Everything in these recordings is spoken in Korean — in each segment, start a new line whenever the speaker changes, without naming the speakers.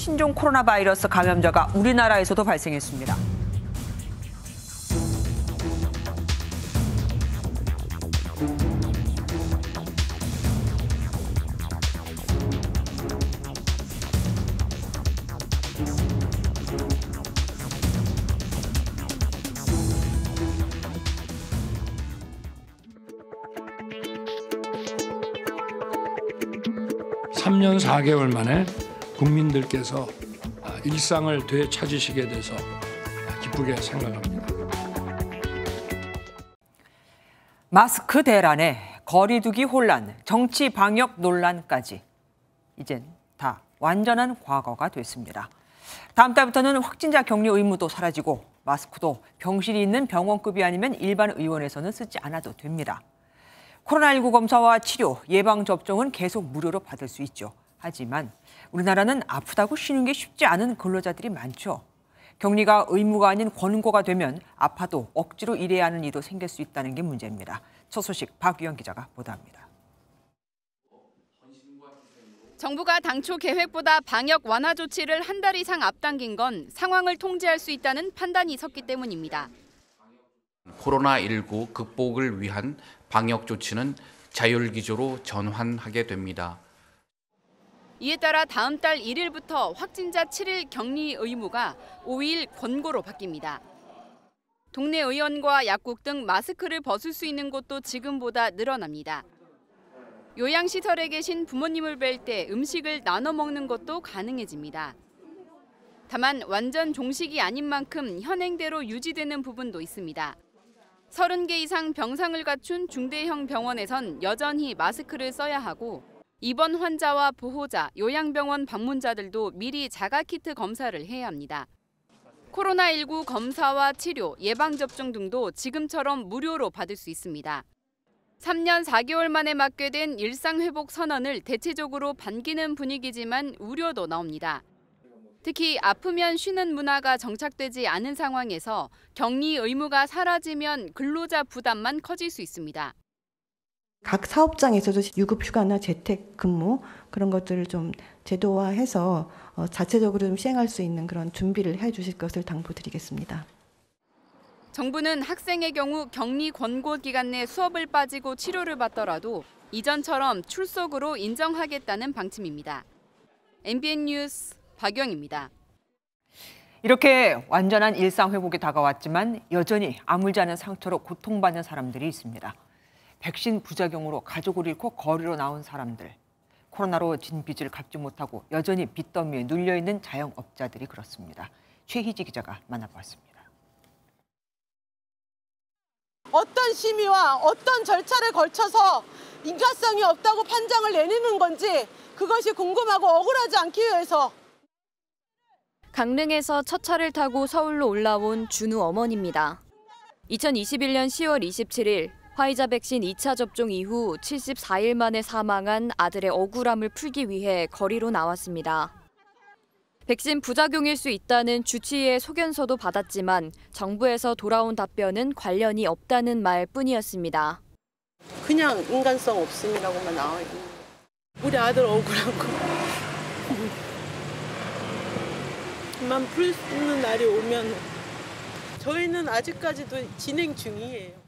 신종 코로나 바이러스 감염자가 우리나라에서도 발생했습니다.
삼 년 4개월 만에 국민들께서 일상을 되찾으시게 돼서 기쁘게 생각합니다.
마스크 대란에 거리두기 혼란, 정치 방역 논란까지 이젠 다 완전한 과거가 됐습니다. 다음 달부터는 확진자 격리 의무도 사라지고 마스크도 병실이 있는 병원급이 아니면 일반 의원에서는 쓰지 않아도 됩니다. 코로나19 검사와 치료, 예방접종은 계속 무료로 받을 수 있죠. 하지만 우리나라는 아프다고 쉬는 게 쉽지 않은 근로자들이 많죠. 격리가 의무가 아닌 권고가 되면 아파도 억지로 일해야 하는 일도 생길 수 있다는 게 문제입니다. 첫 소식 박유영 기자가 보도합니다.
정부가 당초 계획보다 방역 완화 조치를 한 달 이상 앞당긴 건 상황을 통제할 수 있다는 판단이 섰기 때문입니다.
코로나19 극복을 위한 방역 조치는 자율기조로 전환하게 됩니다.
이에 따라 다음 달 1일부터 확진자 7일 격리 의무가 5일 권고로 바뀝니다. 동네 의원과 약국 등 마스크를 벗을 수 있는 곳도 지금보다 늘어납니다. 요양시설에 계신 부모님을 뵐 때 음식을 나눠 먹는 것도 가능해집니다. 다만 완전 종식이 아닌 만큼 현행대로 유지되는 부분도 있습니다. 30개 이상 병상을 갖춘 중대형 병원에선 여전히 마스크를 써야 하고 입원 환자와 보호자, 요양병원 방문자들도 미리 자가키트 검사를 해야 합니다. 코로나19 검사와 치료, 예방접종 등도 지금처럼 무료로 받을 수 있습니다. 3년 4개월 만에 맞게 된 일상회복 선언을 대체적으로 반기는 분위기지만 우려도 나옵니다. 특히 아프면 쉬는 문화가 정착되지 않은 상황에서 격리 의무가 사라지면 근로자 부담만 커질 수 있습니다.
각 사업장에서도 유급휴가나 재택근무 그런 것들을 좀 제도화해서 자체적으로 좀 시행할 수 있는 그런 준비를 해주실 것을 당부드리겠습니다.
정부는 학생의 경우 격리 권고 기간 내 수업을 빠지고 치료를 받더라도 이전처럼 출석으로 인정하겠다는 방침입니다. MBN 뉴스 박영입니다.
이렇게 완전한 일상 회복이 다가왔지만 여전히 아물지 않은 상처로 고통받는 사람들이 있습니다. 백신 부작용으로 가족을 잃고 거리로 나온 사람들. 코로나로 진 빚을 갚지 못하고 여전히 빚더미에 눌려있는 자영업자들이 그렇습니다. 최희지 기자가 만나보았습니다.
어떤 심의와 어떤 절차를 걸쳐서 인과성이 없다고 판정을 내리는 건지 그것이 궁금하고 억울하지 않기 위해서.
강릉에서 첫 차를 타고 서울로 올라온 준우 어머니입니다. 2021년 10월 27일 화이자 백신 2차 접종 이후 74일 만에 사망한 아들의 억울함을 풀기 위해 거리로 나왔습니다. 백신 부작용일 수 있다는 주치의의 소견서도 받았지만 정부에서 돌아온 답변은 관련이 없다는 말뿐이었습니다.
그냥 인간성 없음이라고만 나와 있는 거예요. 우리 아들 억울하고 만 풀는 날이 오면 저희는 아직까지도 진행 중이에요.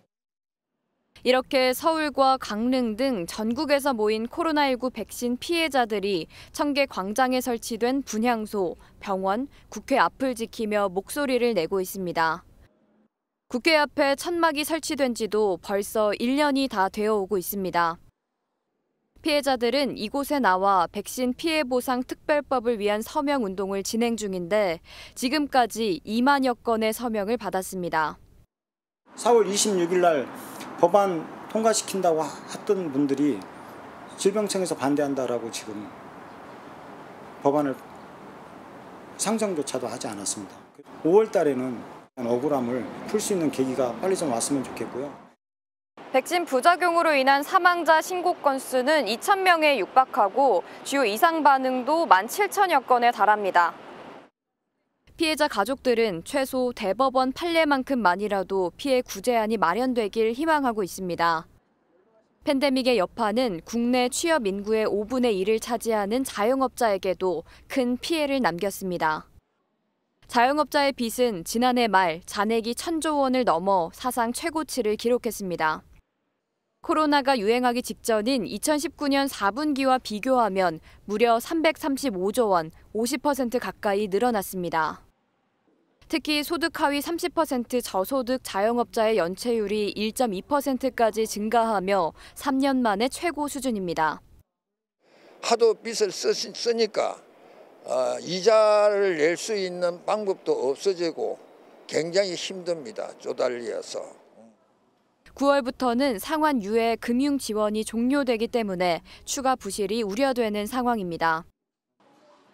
이렇게 서울과 강릉 등 전국에서 모인 코로나19 백신 피해자들이 청계 광장에 설치된 분향소, 병원, 국회 앞을 지키며 목소리를 내고 있습니다. 국회 앞에 천막이 설치된 지도 벌써 1년이 다 되어오고 있습니다. 피해자들은 이곳에 나와 백신 피해 보상 특별법을 위한 서명 운동을 진행 중인데 지금까지 2만여 건의 서명을 받았습니다.
4월 26일 날 법안 통과시킨다고 했던 분들이 질병청에서 반대한다라고 지금 법안을 상정조차도 하지 않았습니다. 5월 달에는 억울함을 풀 수 있는 계기가 빨리 좀 왔으면 좋겠고요.
백신 부작용으로 인한 사망자 신고 건수는 2,000명에 육박하고 주요 이상 반응도 17,000여 건에 달합니다. 피해자 가족들은 최소 대법원 판례만큼만이라도 피해 구제안이 마련되길 희망하고 있습니다. 팬데믹의 여파는 국내 취업 인구의 5분의 1을 차지하는 자영업자에게도 큰 피해를 남겼습니다. 자영업자의 빚은 지난해 말 잔액이 1,000조 원을 넘어 사상 최고치를 기록했습니다. 코로나가 유행하기 직전인 2019년 4분기와 비교하면 무려 335조 원, 50% 가까이 늘어났습니다. 특히 소득 하위 30% 저소득 자영업자의 연체율이 1.2%까지 증가하며 3년 만에 최고 수준입니다.
하도 빚을 쓰니까 이자를 낼 수 있는 방법도 없어지고 굉장히 힘듭니다. 쪼달리어서.
9월부터는 상환 유예 금융 지원이 종료되기 때문에 추가 부실이 우려되는 상황입니다.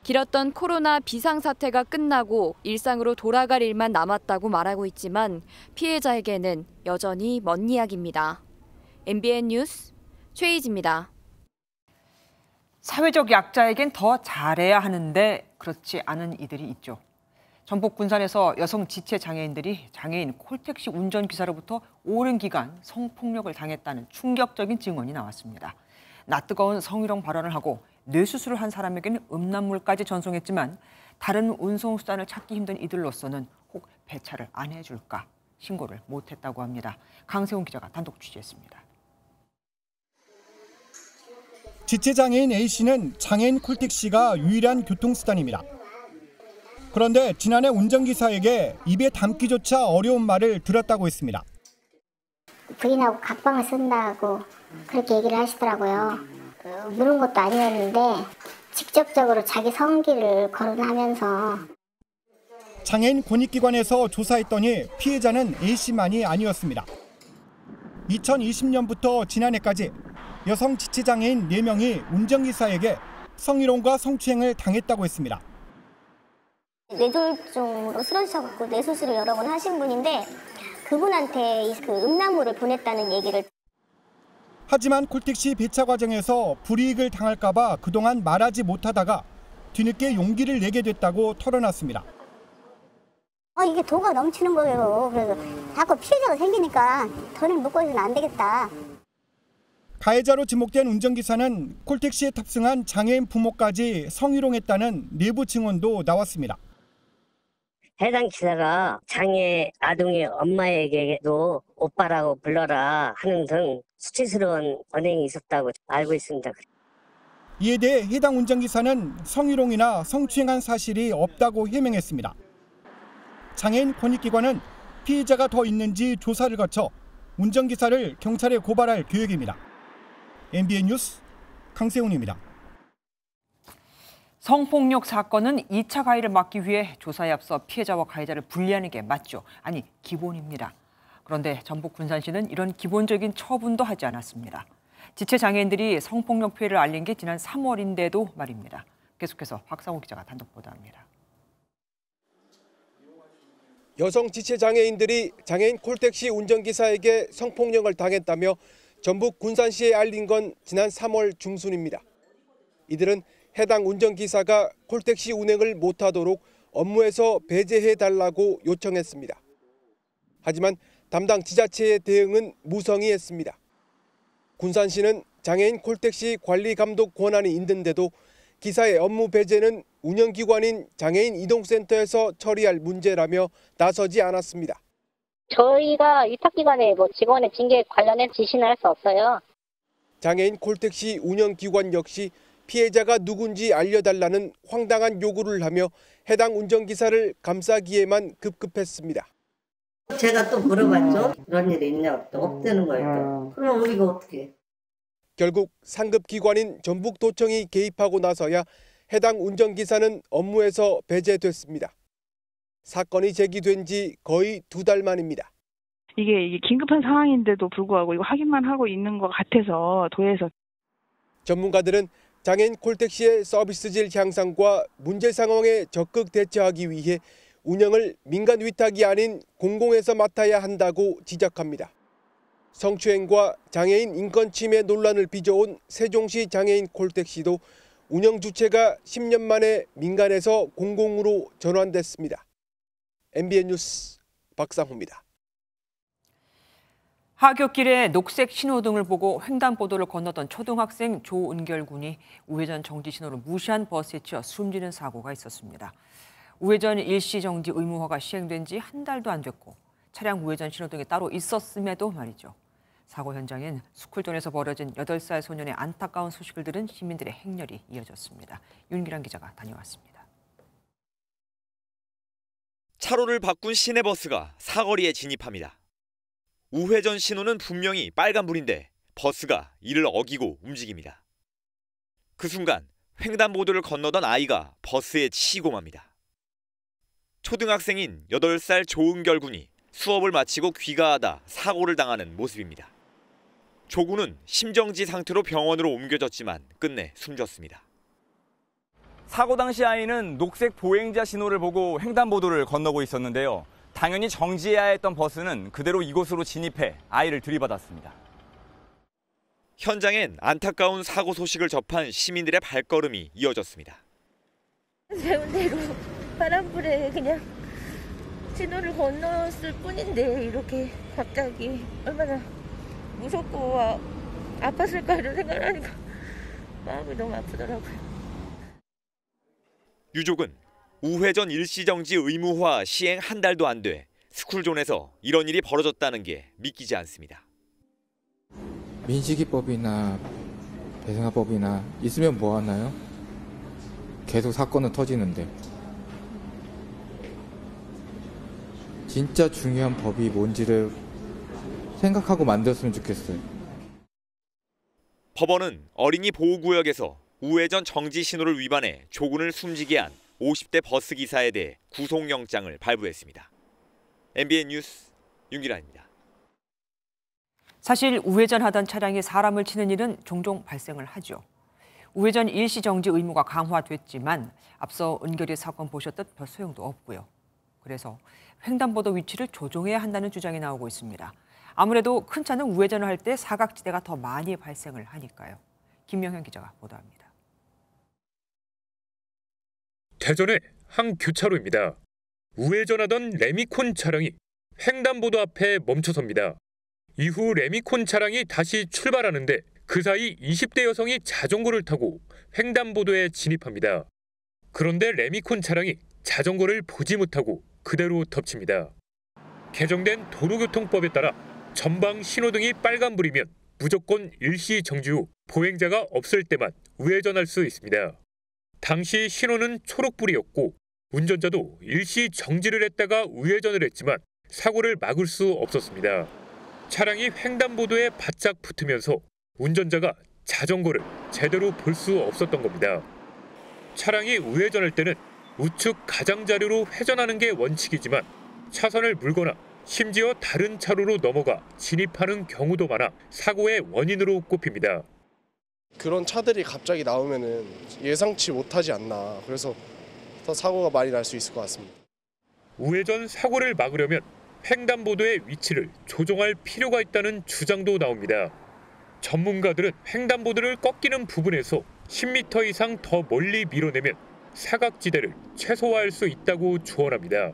길었던 코로나 비상사태가 끝나고 일상으로 돌아갈 일만 남았다고 말하고 있지만 피해자에게는 여전히 먼 이야기입니다. MBN 뉴스 최희지입니다.
사회적 약자에겐 더 잘해야 하는데 그렇지 않은 이들이 있죠. 전북 군산에서 여성 지체 장애인들이 장애인 콜택시 운전기사로부터 오랜 기간 성폭력을 당했다는 충격적인 증언이 나왔습니다. 낯뜨거운 성희롱 발언을 하고 뇌수술을 한 사람에게는 음란물까지 전송했지만 다른 운송수단을 찾기 힘든 이들로서는 혹 배차를 안 해줄까 신고를 못했다고 합니다. 강세훈 기자가 단독 취재했습니다.
지체장애인 A씨는 장애인 콜택시가 유일한 교통수단입니다. 그런데 지난해 운전기사에게 입에 담기조차 어려운 말을 들었다고 했습니다.
부인하고 각방을 쓴다고 그렇게 얘기를 하시더라고요. 물은 것도 아니었는데 직접적으로 자기 성기를 거론하면서.
장애인 권익기관에서 조사했더니 피해자는 A씨만이 아니었습니다. 2020년부터 지난해까지 여성 지체장애인 4명이 운전기사에게 성희롱과 성추행을 당했다고 했습니다.
뇌졸중으로 쓰러지셔서 뇌수술을 여러 번 하신 분인데 그분한테 그 음란물을 보냈다는 얘기를.
하지만 콜택시 배차 과정에서 불이익을 당할까 봐 그동안 말하지 못하다가 뒤늦게 용기를 내게 됐다고 털어놨습니다.
이게 도가 넘치는 거예요. 그래서 자꾸 피해자가 생기니까 더는 묵고 있으면 안 되겠다.
가해자로 지목된 운전기사는 콜택시에 탑승한 장애인 부모까지 성희롱했다는 내부 증언도 나왔습니다.
해당 기사가 장애 아동의 엄마에게도 오빠라고 불러라 하는 등 수치스러운 언행이 있었다고 알고 있습니다.
이에 대해 해당 운전기사는 성희롱이나 성추행한 사실이 없다고 해명했습니다. 장애인 권익기관은 피해자가 더 있는지 조사를 거쳐 운전기사를 경찰에 고발할 계획입니다. MBN 뉴스 강세훈입니다.
성폭력 사건은 2차 가해를 막기 위해 조사에 앞서 피해자와 가해자를 분리하는 게 맞죠. 아니, 기본입니다. 그런데 전북 군산시는 이런 기본적인 처분도 하지 않았습니다. 지체 장애인들이 성폭력 피해를 알린 게 지난 3월인데도 말입니다. 계속해서 박상호 기자가 단독 보도합니다.
여성 지체 장애인들이 장애인 콜택시 운전기사에게 성폭력을 당했다며 전북 군산시에 알린 건 지난 3월 중순입니다. 이들은 해당 운전기사가 콜택시 운행을 못하도록 업무에서 배제해달라고 요청했습니다. 하지만 담당 지자체의 대응은 무성의했습니다. 군산시는 장애인 콜택시 관리 감독 권한이 있는데도 기사의 업무 배제는 운영기관인 장애인 이동센터에서 처리할 문제라며 나서지 않았습니다.
저희가 위탁기관의 직원의 징계 관련해 지시는 할 수 없어요.
장애인 콜택시 운영기관 역시 피해자가 누군지 알려달라는 황당한 요구를 하며 해당 운전기사를 감싸기에만 급급했습니다.
제가 또 물어봤죠. 그런 일이 있냐고 또 없다는 거예요. 그럼 우리가 어떻게 해?
결국 상급기관인 전북도청이 개입하고 나서야 해당 운전기사는 업무에서 배제됐습니다. 사건이 제기된 지 거의 2달 만입니다.
이게 긴급한 상황인데도 불구하고 이거 확인만 하고 있는 것 같아서 도에서.
전문가들은 장애인 콜택시의 서비스질 향상과 문제 상황에 적극 대처하기 위해 운영을 민간 위탁이 아닌 공공에서 맡아야 한다고 지적합니다. 성추행과 장애인 인권 침해 논란을 빚어온 세종시 장애인 콜택시도 운영 주체가 10년 만에 민간에서 공공으로 전환됐습니다. MBN 뉴스 박상호입니다.
하굣길에 녹색 신호등을 보고 횡단보도를 건너던 초등학생 조은결 군이 우회전 정지 신호를 무시한 버스에 치여 숨지는 사고가 있었습니다. 우회전 일시 정지 의무화가 시행된 지 한 달도 안 됐고 차량 우회전 신호등이 따로 있었음에도 말이죠. 사고 현장엔 스쿨존에서 벌어진 8살 소년의 안타까운 소식을 들은 시민들의 행렬이 이어졌습니다. 윤기란 기자가 다녀왔습니다.
차로를 바꾼 시내버스가 사거리에 진입합니다. 우회전 신호는 분명히 빨간불인데 버스가 이를 어기고 움직입니다. 그 순간 횡단보도를 건너던 아이가 버스에 치고 맙니다. 초등학생인 8살 조은결 군이 수업을 마치고 귀가하다 사고를 당하는 모습입니다. 조 군은 심정지 상태로 병원으로 옮겨졌지만 끝내 숨졌습니다.
사고 당시 아이는 녹색 보행자 신호를 보고 횡단보도를 건너고 있었는데요. 당연히 정지해야 했던 버스는 그대로 이곳으로 진입해 아이를 들이받았습니다.
현장엔 안타까운 사고 소식을 접한 시민들의 발걸음이 이어졌습니다.
세운 대로 파란불에 그냥 신호를 건넜을 뿐인데 이렇게 갑자기 얼마나 무섭고 아팠을까 이런 생각을 하니까 마음이 너무 아프더라고요.
유족은 우회전 일시정지 의무화 시행 한 달도 안 돼 스쿨존에서 이런 일이 벌어졌다는 게 믿기지 않습니다.
민식이법이나 배생아법이나 있으면 뭐 하나요? 계속 사건은 터지는데. 진짜 중요한 법이 뭔지를 생각하고 만들었으면 좋겠어요.
법원은 어린이 보호구역에서 우회전 정지 신호를 위반해 조군을 숨지게 한 50대 버스 기사에 대해 구속영장을 발부했습니다. MBN 뉴스 윤기란입니다.
사실 우회전하던 차량이 사람을 치는 일은 종종 발생을 하죠. 우회전 일시 정지 의무가 강화됐지만 앞서 은결이 사건 보셨듯 별 소용도 없고요. 그래서 횡단보도 위치를 조정해야 한다는 주장이 나오고 있습니다. 아무래도 큰 차는 우회전을 할 때 사각지대가 더 많이 발생을 하니까요. 김명현 기자가 보도합니다.
대전의 한 교차로입니다. 우회전하던 레미콘 차량이 횡단보도 앞에 멈춰섭니다. 이후 레미콘 차량이 다시 출발하는데 그 사이 20대 여성이 자전거를 타고 횡단보도에 진입합니다. 그런데 레미콘 차량이 자전거를 보지 못하고 그대로 덮칩니다. 개정된 도로교통법에 따라 전방 신호등이 빨간불이면 무조건 일시 정지 후 보행자가 없을 때만 우회전할 수 있습니다. 당시 신호는 초록불이었고 운전자도 일시 정지를 했다가 우회전을 했지만 사고를 막을 수 없었습니다. 차량이 횡단보도에 바짝 붙으면서 운전자가 자전거를 제대로 볼 수 없었던 겁니다. 차량이 우회전할 때는 우측 가장자리로 회전하는 게 원칙이지만 차선을 물거나 심지어 다른 차로로 넘어가 진입하는 경우도 많아 사고의 원인으로 꼽힙니다.
그런 차들이 갑자기 나오면은 예상치 못하지 않나. 그래서 더 사고가 많이 날 수 있을 것 같습니다.
우회전 사고를 막으려면 횡단보도의 위치를 조정할 필요가 있다는 주장도 나옵니다. 전문가들은 횡단보도를 꺾이는 부분에서 10m 이상 더 멀리 밀어내면 사각지대를 최소화할 수 있다고 조언합니다.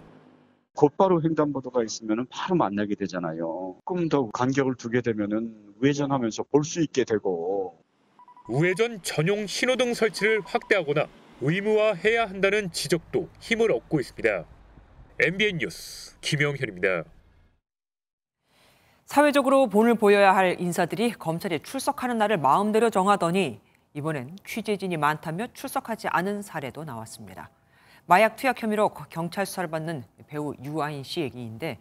곧바로 횡단보도가 있으면 바로 만나게 되잖아요. 조금 더 간격을 두게 되면 우회전하면서 볼 수 있게 되고.
우회전 전용 신호등 설치를 확대하거나 의무화해야 한다는 지적도 힘을 얻고 있습니다. MBN 뉴스 김영현입니다.
사회적으로 본을 보여야 할 인사들이 검찰에 출석하는 날을 마음대로 정하더니 이번엔 취재진이 많다며 출석하지 않은 사례도 나왔습니다. 마약 투약 혐의로 경찰 수사를 받는 배우 유아인 씨 얘기인데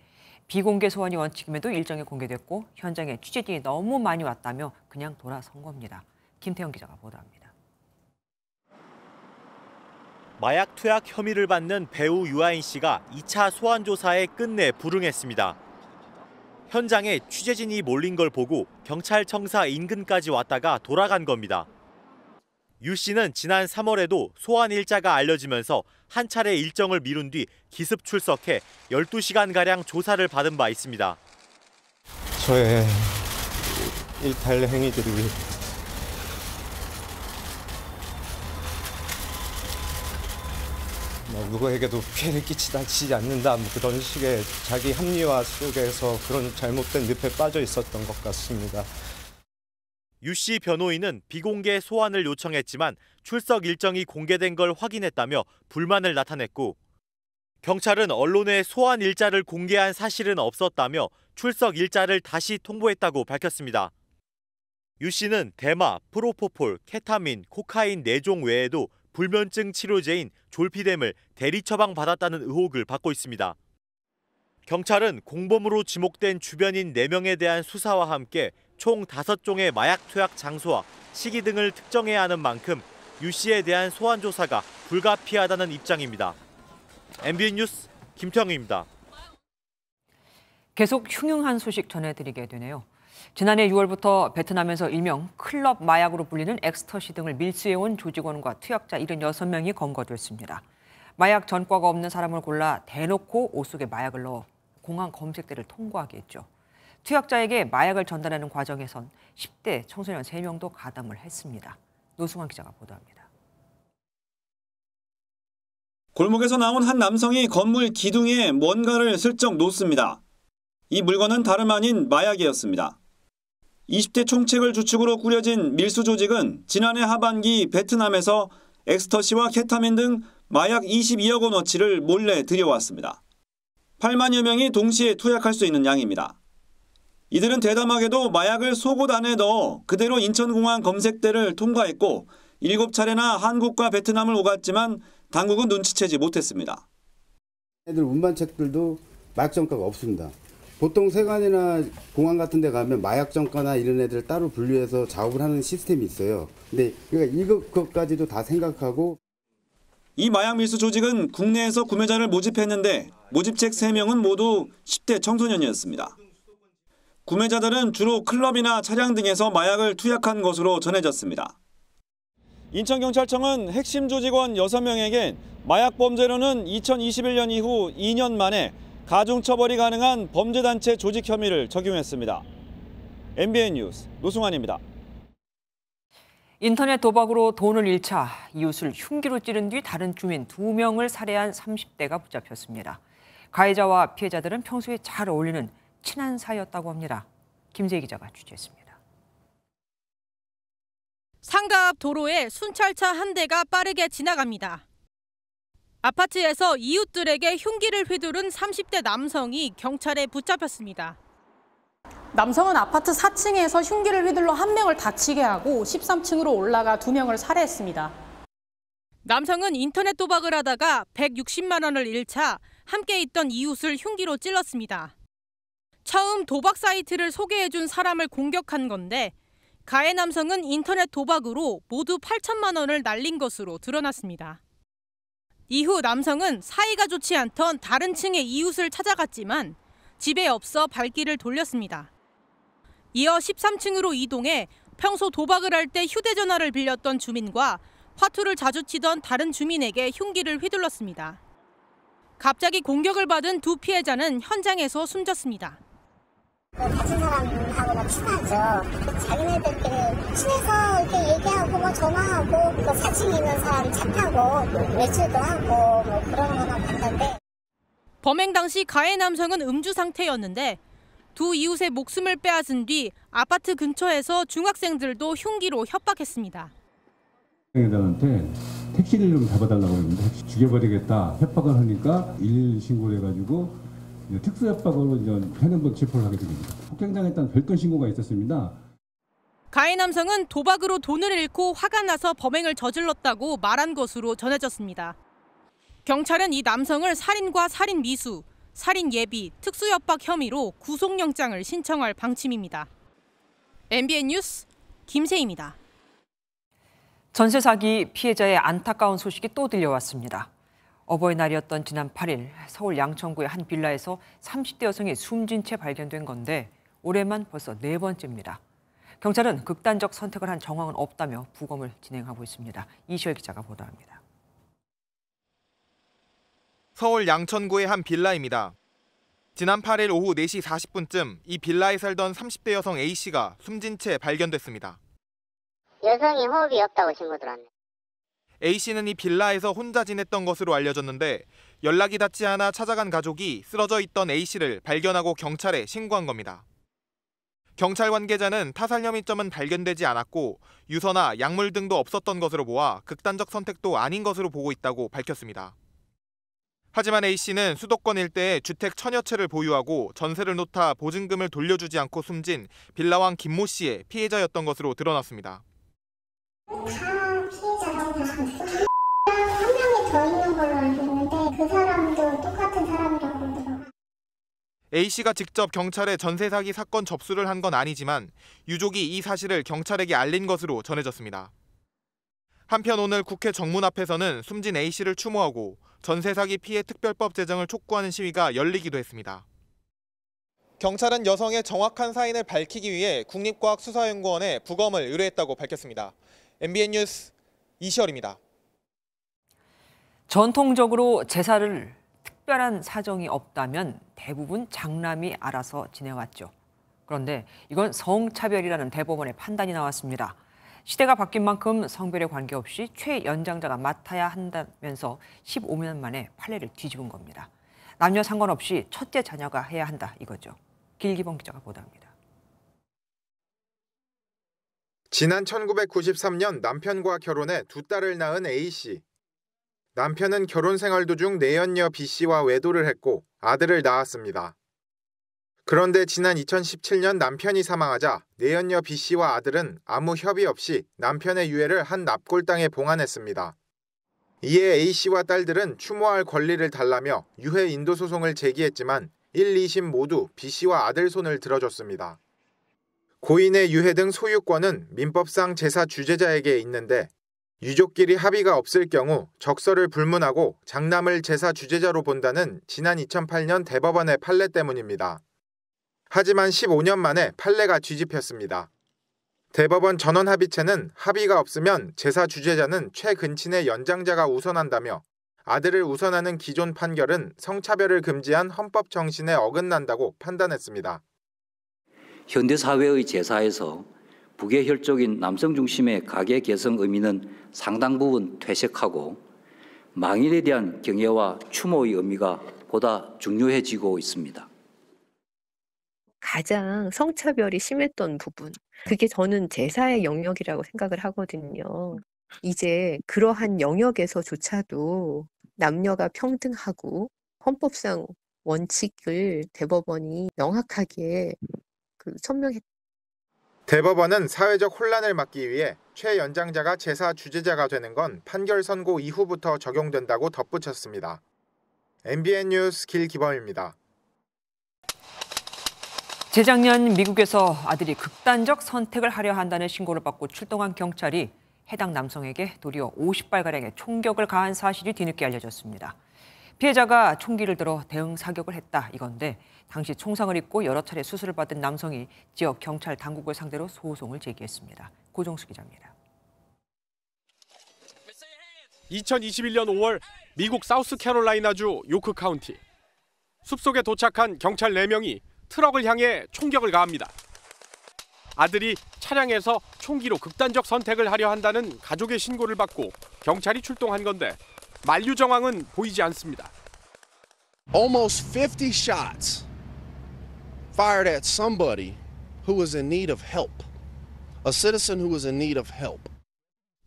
비공개 소환이 원칙임에도 일정이 공개됐고 현장에 취재진이 너무 많이 왔다며 그냥 돌아선 겁니다. 김태형 기자가 보도합니다.
마약 투약 혐의를 받는 배우 유아인 씨가 2차 소환 조사에 끝내 불응했습니다. 현장에 취재진이 몰린 걸 보고 경찰청사 인근까지 왔다가 돌아간 겁니다. 유 씨는 지난 3월에도 소환 일자가 알려지면서 한 차례 일정을 미룬 뒤 기습 출석해 12시간가량 조사를 받은 바 있습니다.
저의 일탈 행위들이 누구에게도 피해를 끼치지 않는다 그런 식의 자기 합리화 속에서 그런 잘못된 늪에 빠져 있었던 것 같습니다.
유 씨 변호인은 비공개 소환을 요청했지만 출석 일정이 공개된 걸 확인했다며 불만을 나타냈고, 경찰은 언론에 소환 일자를 공개한 사실은 없었다며 출석 일자를 다시 통보했다고 밝혔습니다. 유 씨는 대마, 프로포폴, 케타민, 코카인 4종 외에도 불면증 치료제인 졸피뎀을 대리 처방받았다는 의혹을 받고 있습니다. 경찰은 공범으로 지목된 주변인 4명에 대한 수사와 함께 총 5종의 마약 투약 장소와 시기 등을 특정해야 하는 만큼 유 씨에 대한 소환 조사가 불가피하다는 입장입니다. MBN 뉴스 김태형입니다.
계속 흉흉한 소식 전해드리게 되네요. 지난해 6월부터 베트남에서 일명 클럽 마약으로 불리는 엑스터시 등을 밀수해온 조직원과 투약자 76명이 검거됐습니다. 마약 전과가 없는 사람을 골라 대놓고 옷 속에 마약을 넣어 공항 검색대를 통과하게 했죠. 투약자에게 마약을 전달하는 과정에선 10대 청소년 3명도 가담을 했습니다. 노승환 기자가 보도합니다.
골목에서 나온 한 남성이 건물 기둥에 뭔가를 슬쩍 놓습니다. 이 물건은 다름 아닌 마약이었습니다. 20대 총책을 주축으로 꾸려진 밀수 조직은 지난해 하반기 베트남에서 엑스터시와 케타민 등 마약 22억 원어치를 몰래 들여왔습니다. 8만여 명이 동시에 투약할 수 있는 양입니다. 이들은 대담하게도 마약을 속옷 안에 넣어 그대로 인천공항 검색대를 통과했고 7차례나 한국과 베트남을 오갔지만 당국은 눈치채지 못했습니다.
애들 운반책들도 마약 정가가 없습니다. 보통 세관이나 공항 같은 데 가면 마약 정가나 이런 애들 따로 분류해서 작업을 하는 시스템이 있어요. 근데 이것까지도 다 생각하고.
이 마약 밀수 조직은 국내에서 구매자를 모집했는데 모집책 3명은 모두 10대 청소년이었습니다. 구매자들은 주로 클럽이나 차량 등에서 마약을 투약한 것으로 전해졌습니다. 인천경찰청은 핵심 조직원 6명에겐 마약 범죄로는 2021년 이후 2년 만에 가중처벌이 가능한 범죄단체 조직 혐의를 적용했습니다. MBN 뉴스 노승환입니다.
인터넷 도박으로 돈을 잃자 이웃을 흉기로 찌른 뒤 다른 주민 2명을 살해한 30대가 붙잡혔습니다. 가해자와 피해자들은 평소에 잘 어울리는 친한 사이였다고 합니다. 김재희 기자가 취재했습니다.
상가 앞 도로에 순찰차 한 대가 빠르게 지나갑니다. 아파트에서 이웃들에게 흉기를 휘두른 30대 남성이 경찰에 붙잡혔습니다.
남성은 아파트 4층에서 흉기를 휘둘러 한 명을 다치게 하고 13층으로 올라가 2명을 살해했습니다.
남성은 인터넷 도박을 하다가 160만 원을 잃자 함께 있던 이웃을 흉기로 찔렀습니다. 처음 도박 사이트를 소개해준 사람을 공격한 건데 가해 남성은 인터넷 도박으로 모두 8천만 원을 날린 것으로 드러났습니다. 이후 남성은 사이가 좋지 않던 다른 층의 이웃을 찾아갔지만 집에 없어 발길을 돌렸습니다. 이어 13층으로 이동해 평소 도박을 할 때 휴대전화를 빌렸던 주민과 화투를 자주 치던 다른 주민에게 흉기를 휘둘렀습니다. 갑자기 공격을 받은 두 피해자는 현장에서 숨졌습니다.
다친 사람하고 친하죠. 자기네들끼리 친해서 이렇게 얘기하고 전화하고 4층에 있는 사람 차 타고 외출도 하고 그런 거만 봤는데.
범행 당시 가해 남성은 음주 상태였는데 두 이웃의 목숨을 빼앗은 뒤 아파트 근처에서 중학생들도 흉기로 협박했습니다.
회장한테 택시를 좀 잡아달라고 했는데 죽여버리겠다 협박을 하니까 112 신고를 해가지고 특수협박으로 현행범 체포를 하게 됩니다. 폭행당했다는 별건 신고가 있었습니다.
가해 남성은 도박으로 돈을 잃고 화가 나서 범행을 저질렀다고 말한 것으로 전해졌습니다. 경찰은 이 남성을 살인과 살인 미수, 살인 예비, 특수협박 혐의로 구속영장을 신청할 방침입니다. MBN 뉴스 김세희입니다.
전세 사기 피해자의 안타까운 소식이 또 들려왔습니다. 어버이날이었던 지난 8일 서울 양천구의 한 빌라에서 30대 여성이 숨진 채 발견된 건데 올해만 벌써 4번째입니다. 경찰은 극단적 선택을 한 정황은 없다며 부검을 진행하고 있습니다. 이시열 기자가 보도합니다.
서울 양천구의 한 빌라입니다. 지난 8일 오후 4시 40분쯤 이 빌라에 살던 30대 여성 A씨가 숨진 채 발견됐습니다.
여성이 호흡이 없다고 신고 들어왔네.
A씨는 이 빌라에서 혼자 지냈던 것으로 알려졌는데 연락이 닿지 않아 찾아간 가족이 쓰러져 있던 A씨를 발견하고 경찰에 신고한 겁니다. 경찰 관계자는 타살 혐의점은 발견되지 않았고 유서나 약물 등도 없었던 것으로 보아 극단적 선택도 아닌 것으로 보고 있다고 밝혔습니다. 하지만 A씨는 수도권 일대에 주택 1000여 채를 보유하고 전세를 놓다 보증금을 돌려주지 않고 숨진 빌라왕 김모 씨의 피해자였던 것으로 드러났습니다.
다 피해자라고 보시면 한 명이 더 있는 걸로 알고 있는데 그 사람도 똑같은 사람이라고 그러더라고요.
A씨가 직접 경찰에 전세 사기 사건 접수를 한 건 아니지만 유족이 이 사실을 경찰에게 알린 것으로 전해졌습니다. 한편 오늘 국회 정문 앞에서는 숨진 A씨를 추모하고 전세 사기 피해 특별법 제정을 촉구하는 시위가 열리기도 했습니다. 경찰은 여성의 정확한 사인을 밝히기 위해 국립과학수사연구원에 부검을 의뢰했다고 밝혔습니다. MBN 뉴스 이시열입니다.
전통적으로 제사를 특별한 사정이 없다면 대부분 장남이 알아서 지내왔죠. 그런데 이건 성차별이라는 대법원의 판단이 나왔습니다. 시대가 바뀐 만큼 성별에 관계없이 최연장자가 맡아야 한다면서 15년 만에 판례를 뒤집은 겁니다. 남녀 상관없이 첫째 자녀가 해야 한다 이거죠. 길기범 기자가 보도합니다.
지난 1993년 남편과 결혼해 두 딸을 낳은 A씨. 남편은 결혼 생활 도중 내연녀 B씨와 외도를 했고 아들을 낳았습니다. 그런데 지난 2017년 남편이 사망하자 내연녀 B씨와 아들은 아무 협의 없이 남편의 유해를 한 납골당에 봉안했습니다. 이에 A씨와 딸들은 추모할 권리를 달라며 유해 인도 소송을 제기했지만 1, 2심 모두 B씨와 아들 손을 들어줬습니다. 고인의 유해 등 소유권은 민법상 제사 주재자에게 있는데 유족끼리 합의가 없을 경우 적서를 불문하고 장남을 제사 주재자로 본다는 지난 2008년 대법원의 판례 때문입니다. 하지만 15년 만에 판례가 뒤집혔습니다. 대법원 전원합의체는 합의가 없으면 제사 주재자는 최근친의 연장자가 우선한다며 아들을 우선하는 기존 판결은 성차별을 금지한 헌법 정신에 어긋난다고 판단했습니다.
현대사회의 제사에서 부계혈족인 남성 중심의 가계 개성 의미는 상당 부분 퇴색하고 망인에 대한 경애와 추모의 의미가 보다 중요해지고 있습니다.
가장 성차별이 심했던 부분, 그게 저는 제사의 영역이라고 생각을 하거든요. 이제 그러한 영역에서조차도 남녀가 평등하고 헌법상 원칙을 대법원이 명확하게 천명했다.
대법원은 사회적 혼란을 막기 위해 최연장자가 제사 주재자가 되는 건 판결 선고 이후부터 적용된다고 덧붙였습니다. MBN 뉴스 길기범입니다.
재작년 미국에서 아들이 극단적 선택을 하려 한다는 신고를 받고 출동한 경찰이 해당 남성에게 도리어 50발가량의 총격을 가한 사실이 뒤늦게 알려졌습니다. 피해자가 총기를 들어 대응 사격을 했다 이건데 당시 총상을 입고 여러 차례 수술을 받은 남성이 지역 경찰 당국을 상대로 소송을 제기했습니다. 고종수 기자입니다.
2021년 5월 미국 사우스캐롤라이나주 요크 카운티. 숲속에 도착한 경찰 4명이 트럭을 향해 총격을 가합니다. 아들이 차량에서 총기로 극단적 선택을 하려 한다는 가족의 신고를 받고 경찰이 출동한 건데 만류 정황은 보이지 않습니다.
Almost 50 shots fired at somebody who was in need of help. A citizen who was in need of help.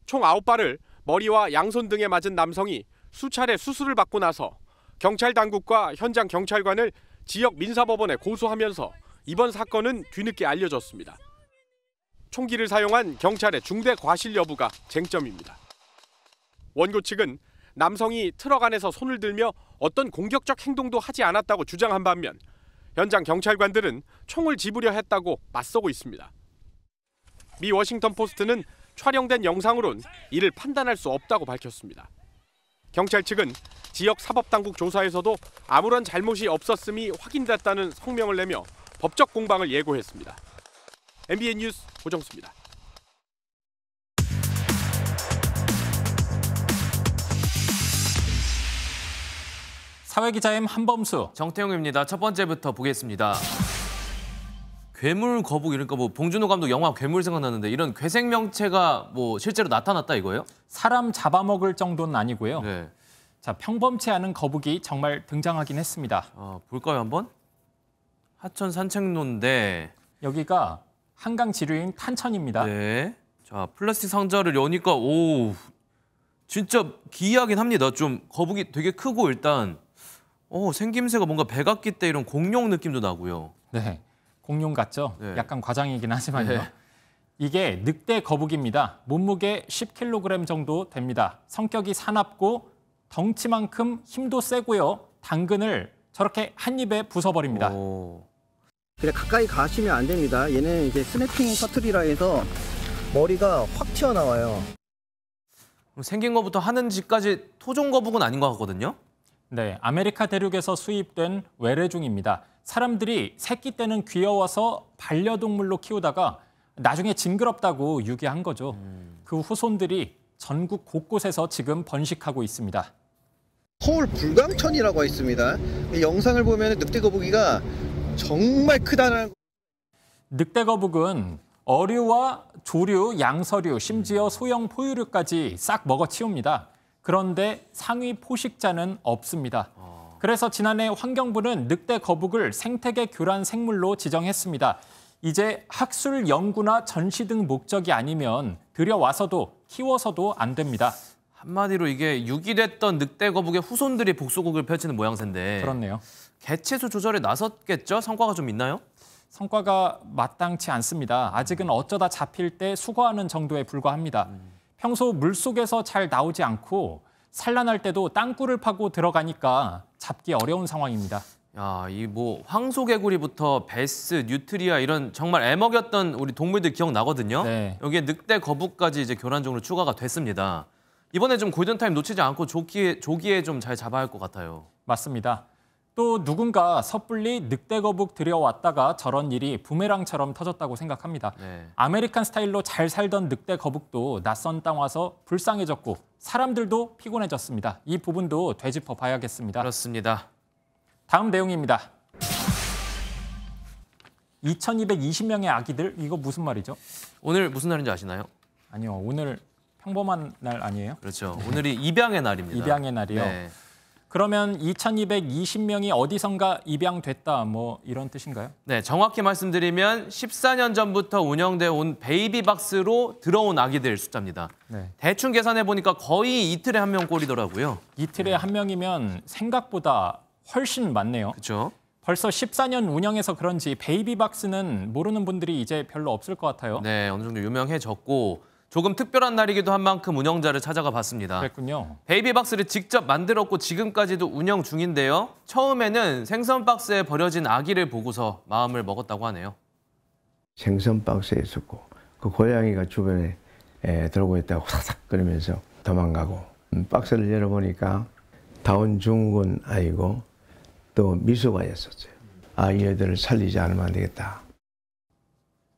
총 9발을 머리와 양손 등에 맞은 남성이 수차례 수술을 받고 나서 경찰 당국과 현장 경찰관을 지역 민사법원에 고소하면서 이번 사건은 뒤늦게 알려졌습니다. 총기를 사용한 경찰의 중대 과실 여부가 쟁점입니다. 원고 측은 남성이 트럭 안에서 손을 들며 어떤 공격적 행동도 하지 않았다고 주장한 반면 현장 경찰관들은 총을 집으려 했다고 맞서고 있습니다. 미 워싱턴 포스트는 촬영된 영상으론 이를 판단할 수 없다고 밝혔습니다. 경찰 측은 지역 사법당국 조사에서도 아무런 잘못이 없었음이 확인됐다는 성명을 내며 법적 공방을 예고했습니다. MBN 뉴스 고정수입니다.
사회기자임 한범수, 정태용입니다. 첫 번째부터 보겠습니다.
괴물 거북 이러니까 뭐 봉준호 감독 영화 괴물 생각나는데 이런 괴생명체가 뭐 실제로 나타났다 이거예요?
사람 잡아먹을 정도는 아니고요.
네.
자, 평범치 않은 거북이 정말 등장하긴 했습니다.
볼까요 한번? 하천 산책로인데
여기가 한강 지류인 탄천입니다.
네. 자, 플라스틱 상자를 여니까 오 진짜 기이하긴 합니다. 좀 거북이 되게 크고 일단 생김새가 뭔가 백악기 때 이런 공룡 느낌도 나고요.
네. 공룡 같죠?
네.
약간 과장이긴 하지만요.
네.
이게 늑대 거북입니다. 몸무게 10kg 정도 됩니다. 성격이 사납고 덩치만큼 힘도 세고요. 당근을 저렇게 한 입에 부숴버립니다.
그래 가까이 가시면 안 됩니다. 얘는 이제 스냅핑 터틀이라 해서 머리가 확 튀어나와요.
생긴 것부터 하는 짓까지 토종 거북은 아닌 것 같거든요.
네, 아메리카 대륙에서 수입된 외래종입니다. 사람들이 새끼 때는 귀여워서 반려동물로 키우다가 나중에 징그럽다고 유기한 거죠. 그 후손들이 전국 곳곳에서 지금 번식하고 있습니다.
서울 불광천이라고 있습니다. 이 영상을 보면 늑대 거북이가 정말 크다는.
늑대 거북은 어류와 조류, 양서류, 심지어 소형 포유류까지 싹 먹어치웁니다. 그런데 상위 포식자는 없습니다. 그래서 지난해 환경부는 늑대 거북을 생태계 교란 생물로 지정했습니다. 이제 학술 연구나 전시 등 목적이 아니면 들여와서도 키워서도 안 됩니다.
한마디로 이게 유기됐던 늑대 거북의 후손들이 복수국을 펼치는 모양새인데.
그렇네요.
개체수 조절에 나섰겠죠? 성과가 좀 있나요?
성과가 마땅치 않습니다. 아직은 어쩌다 잡힐 때 수거하는 정도에 불과합니다. 평소 물속에서 잘 나오지 않고 산란할 때도 땅굴을 파고 들어가니까 잡기 어려운 상황입니다.
야, 이 뭐 황소개구리부터 베스, 뉴트리아 이런 정말 애먹였던 우리 동물들 기억나거든요.
네.
여기에 늑대 거북까지 이제 교란종으로 추가가 됐습니다. 이번에 좀 골든타임 놓치지 않고 조기에 좀 잘 잡아야 할 것 같아요.
맞습니다. 또 누군가 섣불리 늑대 거북 들여왔다가 저런 일이 부메랑처럼 터졌다고 생각합니다.
네.
아메리칸 스타일로 잘 살던 늑대 거북도 낯선 땅 와서 불쌍해졌고 사람들도 피곤해졌습니다. 이 부분도 되짚어 봐야겠습니다.
그렇습니다.
다음 내용입니다. 2220명의 아기들, 이거 무슨 말이죠?
오늘 무슨 날인지 아시나요?
아니요, 오늘 평범한 날 아니에요?
그렇죠. 오늘이 입양의 날입니다.
입양의 날이요?
네.
그러면 2220명이 어디선가 입양됐다, 뭐 이런 뜻인가요?
네, 정확히 말씀드리면 14년 전부터 운영돼 온 베이비박스로 들어온 아기들 숫자입니다.
네.
대충 계산해 보니까 거의 이틀에 한 명꼴이더라고요.
이틀에 한 명이면 생각보다 훨씬 많네요.
그렇죠.
벌써 14년 운영해서 그런지 베이비박스는 모르는 분들이 이제 별로 없을 것 같아요.
네, 어느 정도 유명해졌고 조금 특별한 날이기도 한 만큼 운영자를 찾아가 봤습니다.
그랬군요.
베이비박스를 직접 만들었고 지금까지도 운영 중인데요. 처음에는 생선박스에 버려진 아기를 보고서 마음을 먹었다고 하네요.
생선박스에 있었고 그 고양이가 주변에 들고 있다고 사삭 거리면서 도망가고 박스를 열어보니까 다운 증후군 아이고 또 미숙아였었어요. 이 애들을 살리지 않으면 안 되겠다.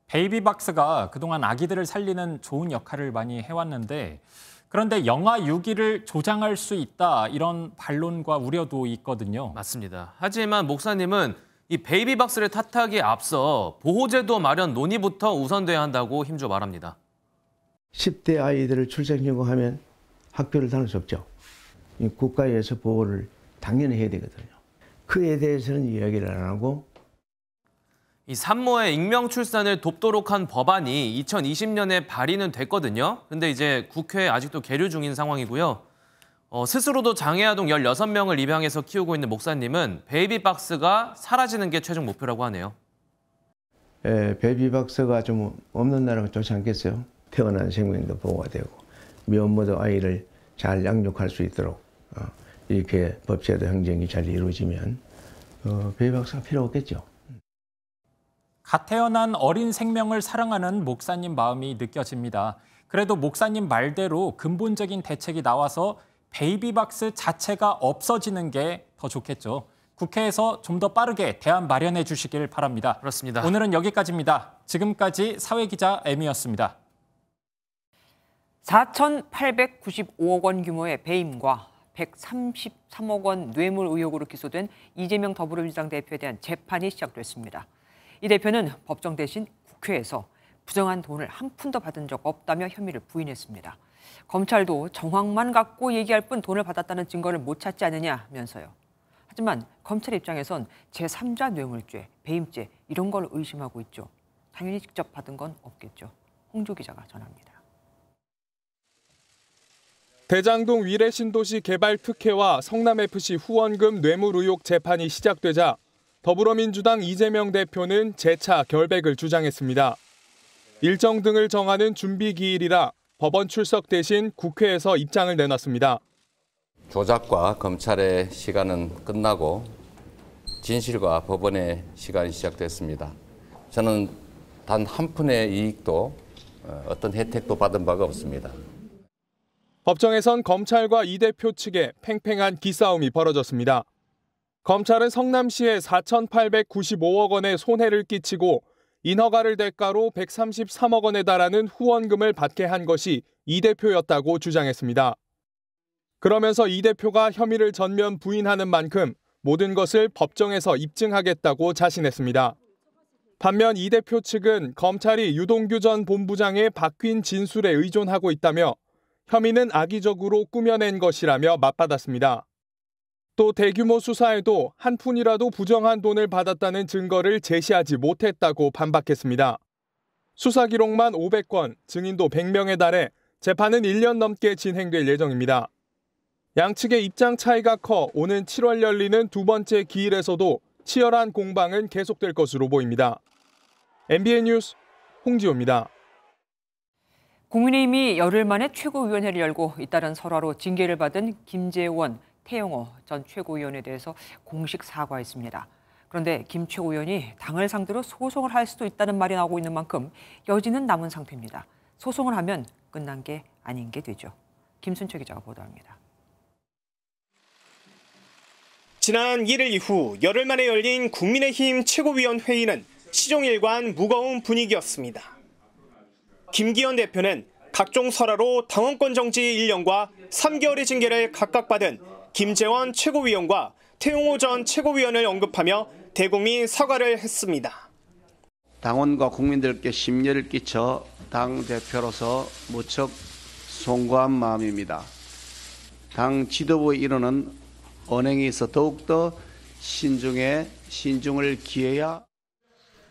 베이비박스가 그동안 아기들을 살리는 좋은 역할을 많이 해왔는데 그런데 영아 유기를 조장할 수 있다 이런 반론과 우려도 있거든요.
맞습니다. 하지만 목사님은 이 베이비박스를 탓하기에 앞서 보호제도 마련 논의부터 우선돼야 한다고 힘줘 말합니다.
10대 아이들을 출생신고하면 학교를 다닐 수 없죠. 국가에서 보호를 당연히 해야 되거든요. 그에 대해서는 이야기를 안 하고
이 산모의 익명 출산을 돕도록 한 법안이 2020년에 발의는 됐거든요. 근데 이제 국회에 아직도 계류 중인 상황이고요. 스스로도 장애아동 16명을 입양해서 키우고 있는 목사님은 베이비박스가 사라지는 게 최종 목표라고 하네요.
베이비박스가 좀 없는 나라가 좋지 않겠어요? 태어난 생명도 보호가 되고 미혼모도 아이를 잘 양육할 수 있도록 이렇게 법제도 행정이 잘 이루어지면 베이비박스가 필요 없겠죠.
갓 태어난 어린 생명을 사랑하는 목사님 마음이 느껴집니다. 그래도 목사님 말대로 근본적인 대책이 나와서 베이비박스 자체가 없어지는 게 더 좋겠죠. 국회에서 좀 더 빠르게 대안 마련해 주시길 바랍니다.
그렇습니다.
오늘은 여기까지입니다. 지금까지 사회기자 M이었습니다.
4,895억 원 규모의 배임과 133억 원 뇌물 의혹으로 기소된 이재명 더불어민주당 대표에 대한 재판이 시작됐습니다. 이 대표는 법정 대신 국회에서 부정한 돈을 한 푼도 받은 적 없다며 혐의를 부인했습니다. 검찰도 정황만 갖고 얘기할 뿐 돈을 받았다는 증거를 못 찾지 않느냐면서요. 하지만 검찰 입장에선 제3자 뇌물죄, 배임죄 이런 걸 의심하고 있죠. 당연히 직접 받은 건 없겠죠. 홍주 기자가 전합니다.
대장동 위례신도시 개발 특혜와 성남FC 후원금 뇌물 의혹 재판이 시작되자 더불어민주당 이재명 대표는 재차 결백을 주장했습니다. 일정 등을 정하는 준비 기일이라 법원 출석 대신 국회에서 입장을 내놨습니다.
조작과 검찰의 시간은 끝나고 진실과 법원의 시간이 시작됐습니다. 저는 단 한 푼의 이익도 어떤 혜택도 받은 바가 없습니다.
법정에선 검찰과 이 대표 측에 팽팽한 기싸움이 벌어졌습니다. 검찰은 성남시에 4,895억 원의 손해를 끼치고 인허가를 대가로 133억 원에 달하는 후원금을 받게 한 것이 이 대표였다고 주장했습니다. 그러면서 이 대표가 혐의를 전면 부인하는 만큼 모든 것을 법정에서 입증하겠다고 자신했습니다. 반면 이 대표 측은 검찰이 유동규 전 본부장의 바뀐 진술에 의존하고 있다며 혐의는 악의적으로 꾸며낸 것이라며 맞받았습니다. 또 대규모 수사에도 한 푼이라도 부정한 돈을 받았다는 증거를 제시하지 못했다고 반박했습니다. 수사 기록만 500건, 증인도 100명에 달해 재판은 1년 넘게 진행될 예정입니다. 양측의 입장 차이가 커 오는 7월 열리는 두 번째 기일에서도 치열한 공방은 계속될 것으로 보입니다. MBN 뉴스 홍지호입니다.
국민의힘이 열흘 만에 최고위원회를 열고 잇따른 설화로 징계를 받은 김재원, 태영호 전 최고위원에 대해서 공식 사과했습니다. 그런데 김 최고위원이 당을 상대로 소송을 할 수도 있다는 말이 나오고 있는 만큼 여지는 남은 상태입니다. 소송을 하면 끝난 게 아닌 게 되죠. 김순철 기자가 보도합니다.
지난 1일 이후 열흘 만에 열린 국민의힘 최고위원 회의는 시종일관 무거운 분위기였습니다. 김기현 대표는 각종 설화로 당원권 정지 1년과 3개월의 징계를 각각 받은 김재원 최고위원과 태용호 전 최고위원을 언급하며 대국민 사과를 했습니다.
당원과 국민들께 심려를 끼쳐 당 대표로서 무척 송구한 마음입니다. 당 지도부의 일원은 언행에 있어 더욱더 신중을 기해야.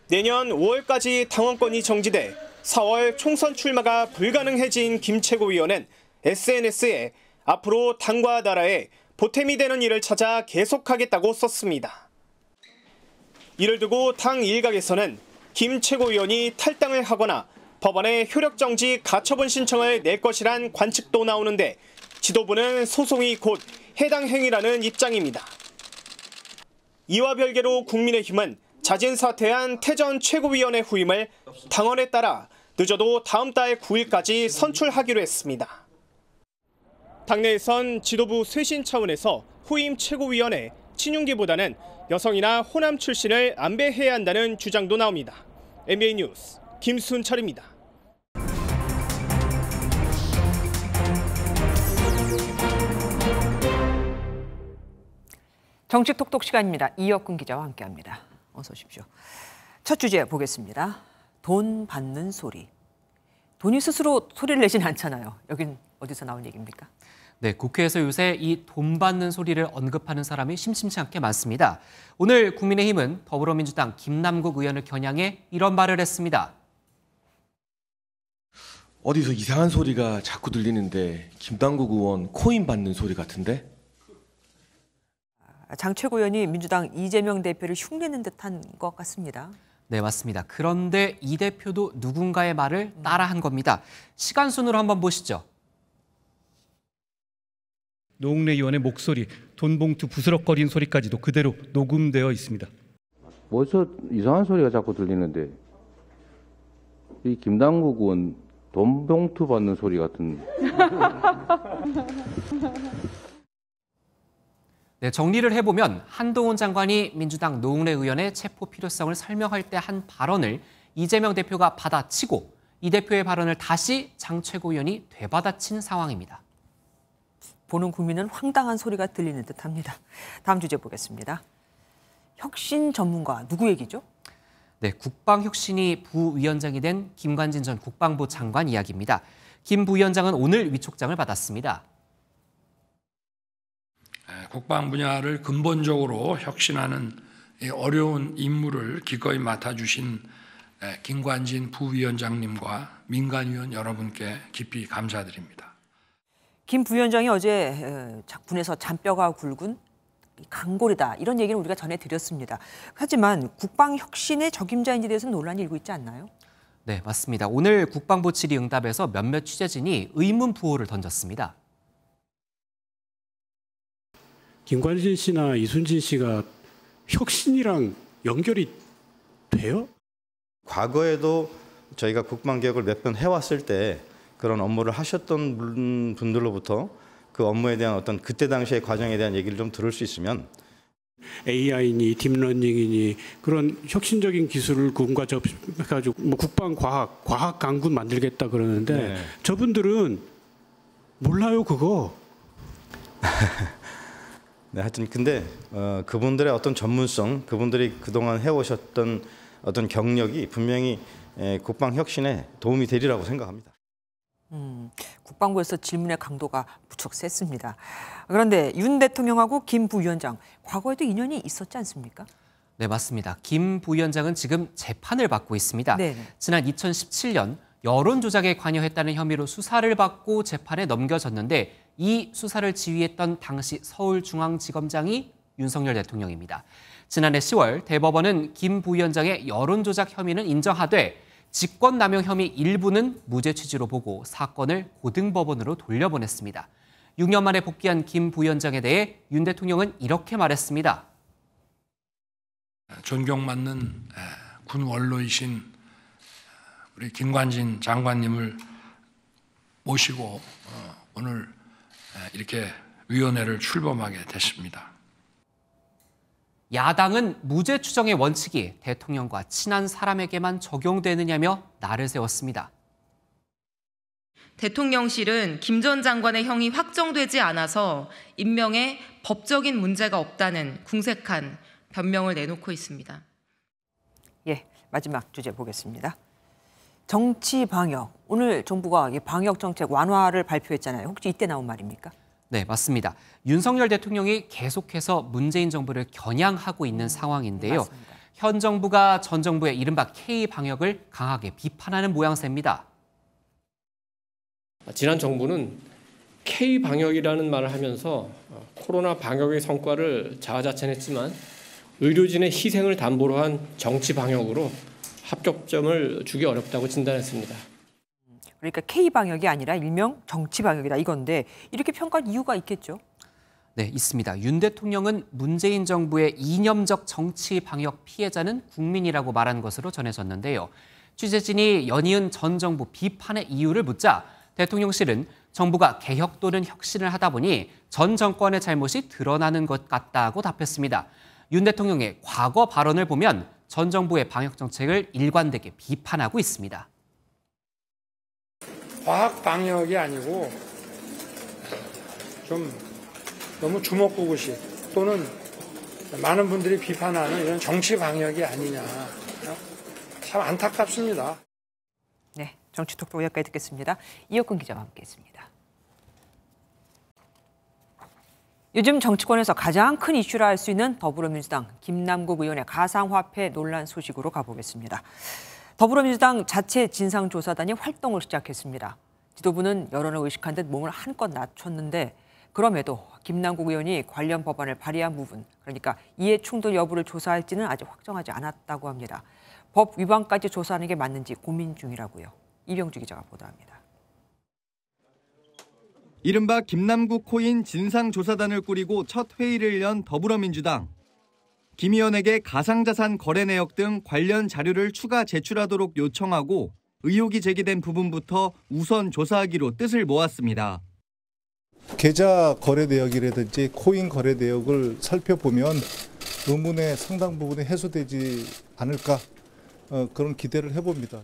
내년 5월까지 당원권이 정지돼 4월 총선 출마가 불가능해진 김 최고위원은 SNS에 앞으로 당과 나라에 보탬이 되는 일을 찾아 계속하겠다고 썼습니다. 이를 두고 당 일각에서는 김 최고위원이 탈당을 하거나 법원에 효력정지 가처분 신청을 낼 것이란 관측도 나오는데 지도부는 소송이 곧 해당 행위라는 입장입니다. 이와 별개로 국민의힘은 자진 사퇴한 태 전 최고위원의 후임을 당원에 따라 늦어도 다음 달 9일까지 선출하기로 했습니다. 당내에선 지도부 쇄신 차원에서 후임 최고위원에 친윤계보다는 여성이나 호남 출신을 안배해야 한다는 주장도 나옵니다. MBN 뉴스 김순철입니다.
정치 톡톡 시간입니다. 이혁근 기자와 함께합니다. 어서 오십시오. 첫 주제 보겠습니다. 돈 받는 소리. 돈이 스스로 소리를 내진 않잖아요. 여긴 어디서 나온 얘기입니까?
네, 국회에서 요새 이 돈 받는 소리를 언급하는 사람이 심심치 않게 많습니다. 오늘 국민의힘은 더불어민주당 김남국 의원을 겨냥해 이런 말을 했습니다.
어디서 이상한 소리가 자꾸 들리는데 김남국 의원 코인 받는 소리 같은데?
장 최고위원이 민주당 이재명 대표를 흉내낸 듯한 것 같습니다.
네, 맞습니다. 그런데 이 대표도 누군가의 말을 따라한 겁니다. 시간 순으로 한번 보시죠.
노웅래 의원의 목소리, 돈봉투 부스럭거리는 소리까지도 그대로 녹음되어 있습니다.
뭐저 이상한 소리가 자꾸 들리는데 이 김남국 의원 돈봉투 받는 소리 같은.
네, 정리를 해보면 한동훈 장관이 민주당 노웅래 의원의 체포 필요성을 설명할 때 한 발언을 이재명 대표가 받아치고 이 대표의 발언을 다시 장 최고위원이 되받아친 상황입니다.
보는 국민은 황당한 소리가 들리는 듯합니다. 다음 주제 보겠습니다. 혁신 전문가 누구 얘기죠?
네, 국방혁신위 부위원장이 된 김관진 전 국방부 장관 이야기입니다. 김 부위원장은 오늘 위촉장을 받았습니다.
국방 분야를 근본적으로 혁신하는 어려운 임무를 기꺼이 맡아주신 김관진 부위원장님과 민간위원 여러분께 깊이 감사드립니다.
김 부위원장이 어제 군에서 잔뼈가 굵은 강골이다 이런 얘기는 우리가 전해드렸습니다. 하지만 국방혁신의 적임자인지에 대해서는 논란이 일고 있지 않나요?
네, 맞습니다. 오늘 국방부 질의응답에서 몇몇 취재진이 의문 부호를 던졌습니다.
김관진 씨나 이순진 씨가 혁신이랑 연결이 돼요?
과거에도 저희가 국방개혁을 몇 번 해왔을 때 그런 업무를 하셨던 분들로부터 그 업무에 대한 어떤 그때 당시의 과정에 대한 얘기를 좀 들을 수 있으면
AI니 딥러닝이니 그런 혁신적인 기술을 군과 접해가지고 뭐 국방 강군 만들겠다 그러는데
네.
저분들은 몰라요 그거.
네, 하여튼 근데 그분들의 어떤 전문성, 그분들이 그동안 해오셨던 어떤 경력이 분명히 국방 혁신에 도움이 되리라고 생각합니다.
국방부에서 질문의 강도가 무척 셌습니다. 그런데 윤 대통령하고 김 부위원장, 과거에도 인연이 있었지 않습니까?
네, 맞습니다. 김 부위원장은 지금 재판을 받고 있습니다.
네.
지난 2017년 여론조작에 관여했다는 혐의로 수사를 받고 재판에 넘겨졌는데 이 수사를 지휘했던 당시 서울중앙지검장이 윤석열 대통령입니다. 지난해 10월 대법원은 김 부위원장의 여론조작 혐의는 인정하되 직권남용 혐의 일부는 무죄 취지로 보고 사건을 고등법원으로 돌려보냈습니다. 6년 만에 복귀한 김 부위원장에 대해 윤 대통령은 이렇게 말했습니다.
존경받는 군 원로이신 우리 김관진 장관님을 모시고 오늘 이렇게 위원회를 출범하게 됐습니다.
야당은 무죄 추정의 원칙이 대통령과 친한 사람에게만 적용되느냐며 날을 세웠습니다.
대통령실은 김 전 장관의 형이 확정되지 않아서 임명에 법적인 문제가 없다는 궁색한 변명을 내놓고 있습니다.
예, 마지막 주제 보겠습니다. 정치 방역. 오늘 정부가 방역 정책 완화를 발표했잖아요. 혹시 이때 나온 말입니까?
네, 맞습니다. 윤석열 대통령이 계속해서 문재인 정부를 겨냥하고 있는 상황인데요.
맞습니다.
현 정부가 전 정부의 이른바 K-방역을 강하게 비판하는 모양새입니다.
지난 정부는 K-방역이라는 말을 하면서 코로나 방역의 성과를 자화자찬했지만 의료진의 희생을 담보로 한 정치 방역으로 합격점을 주기 어렵다고 진단했습니다.
그러니까 K-방역이 아니라 일명 정치-방역이다 이건데 이렇게 평가할 이유가 있겠죠?
네, 있습니다. 윤 대통령은 문재인 정부의 이념적 정치 방역 피해자는 국민이라고 말한 것으로 전해졌는데요. 취재진이 연이은 전 정부 비판의 이유를 묻자 대통령실은 정부가 개혁 또는 혁신을 하다 보니 전 정권의 잘못이 드러나는 것 같다고 답했습니다. 윤 대통령의 과거 발언을 보면 전 정부의 방역 정책을 일관되게 비판하고 있습니다.
과학 방역이 아니고 좀 너무 주먹구구식 또는 많은 분들이 비판하는 이런 정치 방역이 아니냐. 참 안타깝습니다.
네, 정치톡톡 여기까지 듣겠습니다. 이혁근 기자와 함께했습니다. 요즘 정치권에서 가장 큰 이슈라 할 수 있는 더불어민주당 김남국 의원의 가상화폐 논란 소식으로 가보겠습니다. 더불어민주당 자체 진상조사단이 활동을 시작했습니다. 지도부는 여론을 의식한 듯 몸을 한껏 낮췄는데 그럼에도 김남국 의원이 관련 법안을 발의한 부분, 그러니까 이해 충돌 여부를 조사할지는 아직 확정하지 않았다고 합니다. 법 위반까지 조사하는 게 맞는지 고민 중이라고요. 이병주 기자가 보도합니다.
이른바 김남국 코인 진상조사단을 꾸리고 첫 회의를 연 더불어민주당. 김 의원에게 가상자산 거래 내역 등 관련 자료를 추가 제출하도록 요청하고 의혹이 제기된 부분부터 우선 조사하기로 뜻을 모았습니다.
계좌 거래 내역이라든지 코인 거래 내역을 살펴보면 의문의 상당 부분이 해소되지 않을까 그런 기대를 해봅니다.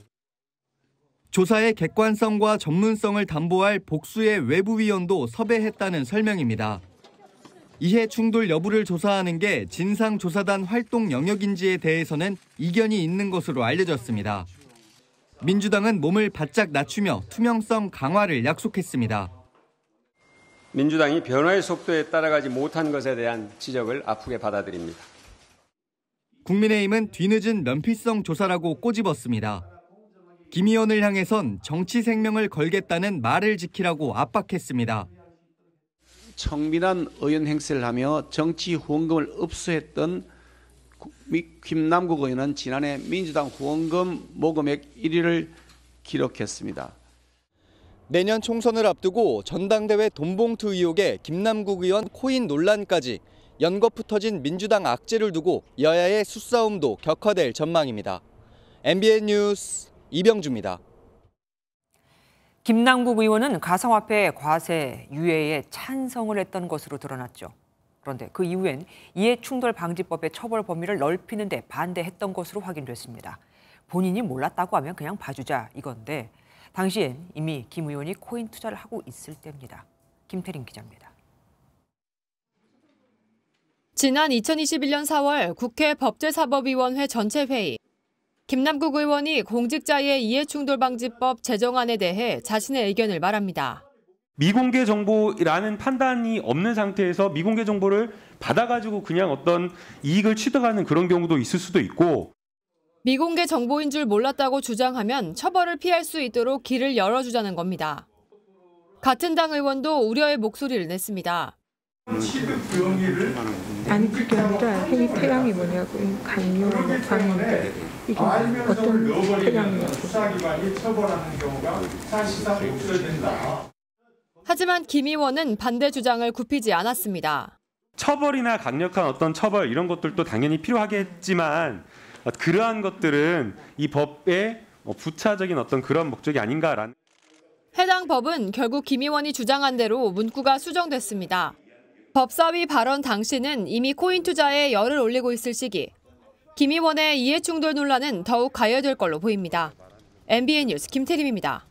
조사의 객관성과 전문성을 담보할 복수의 외부위원도 섭외했다는 설명입니다. 이해 충돌 여부를 조사하는 게 진상조사단 활동 영역인지에 대해서는 이견이 있는 것으로 알려졌습니다. 민주당은 몸을 바짝 낮추며 투명성 강화를 약속했습니다.
민주당이 변화의 속도에 따라가지 못한 것에 대한 지적을 아프게 받아들입니다.
국민의힘은 뒤늦은 면피성 조사라고 꼬집었습니다. 김 의원을 향해선 정치 생명을 걸겠다는 말을 지키라고 압박했습니다.
청민한 의원 행세를 하며 정치 후원금을 흡수했던 김남국 의원은 지난해 민주당 후원금 모금액 1위를 기록했습니다.
내년 총선을 앞두고 전당대회 돈봉투 의혹에 김남국 의원 코인 논란까지 연거푸 터진 민주당 악재를 두고 여야의 수싸움도 격화될 전망입니다. MBN 뉴스 이병주입니다.
김남국 의원은 가상화폐 과세 유예에 찬성을 했던 것으로 드러났죠. 그런데 그 이후엔 이해충돌방지법의 처벌 범위를 넓히는 데 반대했던 것으로 확인됐습니다. 본인이 몰랐다고 하면 그냥 봐주자 이건데 당시엔 이미 김 의원이 코인 투자를 하고 있을 때입니다. 김태린 기자입니다.
지난 2021년 4월 국회 법제사법위원회 전체 회의. 김남국 의원이 공직자의 이해충돌방지법 제정안에 대해 자신의 의견을 말합니다.
미공개 정보라는 판단이 없는 상태에서 미공개 정보를 받아가지고 그냥 어떤 이익을 취득하는 그런 경우도 있을 수도 있고,
미공개 정보인 줄 몰랐다고 주장하면 처벌을 피할 수 있도록 길을 열어주자는 겁니다. 같은 당 의원도 우려의 목소리를 냈습니다.
아니 그게 아니라 행위 태양이 뭐냐고 강요 방인데 이게 어떤 태양이냐고.
하지만 김 의원은 반대 주장을 굽히지 않았습니다.
처벌이나 강력한 어떤 처벌 이런 것들도 당연히 필요하겠지만 그러한 것들은 이 법의 부차적인 어떤 그런 목적이 아닌가라는.
해당 법은 결국 김 의원이 주장한 대로 문구가 수정됐습니다. 법사위 발언 당시는 이미 코인 투자에 열을 올리고 있을 시기. 김 의원의 이해충돌 논란은 더욱 가열될 걸로 보입니다. MBN 뉴스 김태림입니다.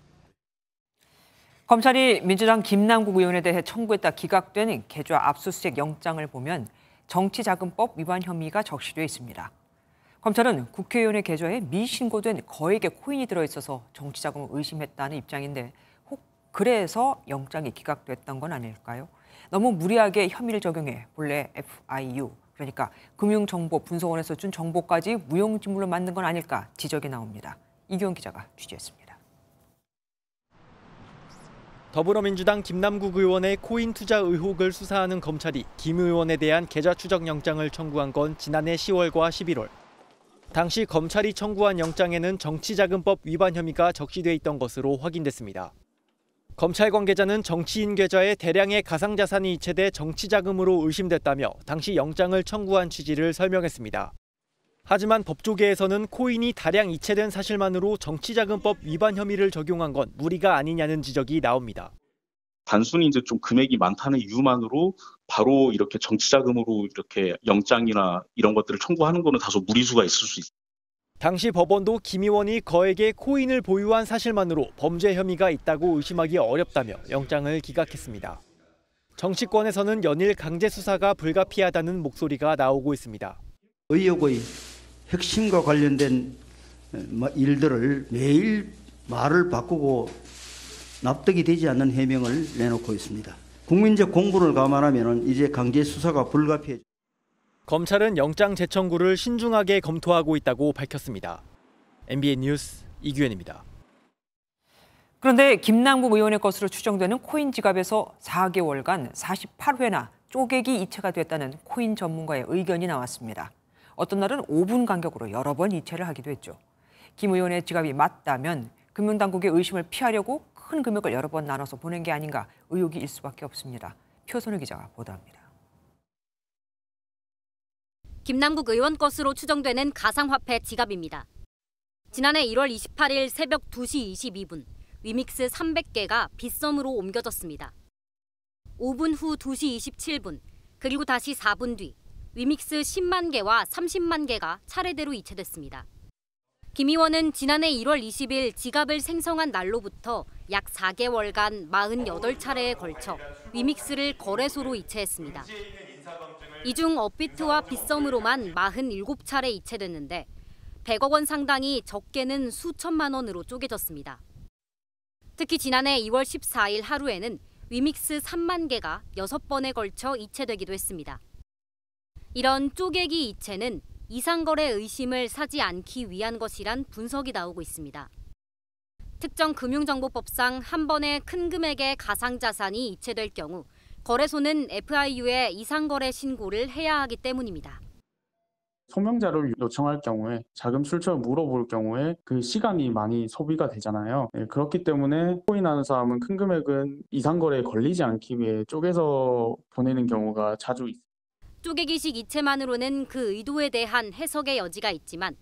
검찰이 민주당 김남국 의원에 대해 청구했다 기각된 계좌 압수수색 영장을 보면 정치자금법 위반 혐의가 적시돼 있습니다. 검찰은 국회의원의 계좌에 미신고된 거액의 코인이 들어있어서 정치자금을 의심했다는 입장인데 혹 그래서 영장이 기각됐던 건 아닐까요? 너무 무리하게 혐의를 적용해 본래 FIU, 그러니까 금융정보분석원에서 준 정보까지 무용지물로 만든 건 아닐까 지적이 나옵니다. 이규원 기자가 취재했습니다.
더불어민주당 김남국 의원의 코인 투자 의혹을 수사하는 검찰이 김 의원에 대한 계좌 추적 영장을 청구한 건 지난해 10월과 11월. 당시 검찰이 청구한 영장에는 정치자금법 위반 혐의가 적시돼 있던 것으로 확인됐습니다. 검찰 관계자는 정치인 계좌에 대량의 가상자산이 이체돼 정치자금으로 의심됐다며 당시 영장을 청구한 취지를 설명했습니다. 하지만 법조계에서는 코인이 다량 이체된 사실만으로 정치자금법 위반 혐의를 적용한 건 무리가 아니냐는 지적이 나옵니다.
단순히 이제 좀 금액이 많다는 이유만으로 바로 이렇게 정치자금으로 이렇게 영장이나 이런 것들을 청구하는 거는 다소 무리수가 있을 수 있습니다.
당시 법원도 김 의원이 거액의 코인을 보유한 사실만으로 범죄 혐의가 있다고 의심하기 어렵다며 영장을 기각했습니다. 정치권에서는 연일 강제 수사가 불가피하다는 목소리가 나오고 있습니다.
의혹의 핵심과 관련된 일들을 매일 말을 바꾸고 납득이 되지 않는 해명을 내놓고 있습니다. 국민적 공분을 감안하면 이제 강제 수사가 불가피해.
검찰은 영장 재청구를 신중하게 검토하고 있다고 밝혔습니다. MBN 뉴스 이규현입니다.
그런데 김남국 의원의 것으로 추정되는 코인 지갑에서 4개월간 48회나 쪼개기 이체가 됐다는 코인 전문가의 의견이 나왔습니다. 어떤 날은 5분 간격으로 여러 번 이체를 하기도 했죠. 김 의원의 지갑이 맞다면 금융당국의 의심을 피하려고 큰 금액을 여러 번 나눠서 보낸 게 아닌가 의혹이 일 수밖에 없습니다. 표선우 기자가 보도합니다.
김남국 의원 것으로 추정되는 가상화폐 지갑입니다. 지난해 1월 28일 새벽 2시 22분 위믹스 300개가 빗썸으로 옮겨졌습니다. 5분 후 2시 27분 그리고 다시 4분 뒤 위믹스 10만 개와 30만 개가 차례대로 이체됐습니다. 김 의원은 지난해 1월 20일 지갑을 생성한 날로부터 약 4개월간 48차례에 걸쳐 위믹스를 거래소로 이체했습니다. 이 중 업비트와 빗썸으로만 47차례 이체됐는데 100억 원 상당이 적게는 수천만 원으로 쪼개졌습니다. 특히 지난해 2월 14일 하루에는 위믹스 3만 개가 6번에 걸쳐 이체되기도 했습니다. 이런 쪼개기 이체는 이상거래 의심을 사지 않기 위한 것이란 분석이 나오고 있습니다. 특정 금융정보법상 한 번에 큰 금액의 가상자산이 이체될 경우 거래소는 FIU에 이상거래 신고를 해야 하기 때문입니다.
소명자료를 요청할 경우에 자금 출처를 물어볼 경우에 그 시간이 많이 소비가 되잖아요. 그렇기 때문에 코인하는 사람은 큰 금액은 이상거래에 걸리지 않기 위해 쪼개서 보내는 경우가 자주 있습니다.
쪼개기식 이체만으로는 그 의도에 대한 해석의 여지가 있지만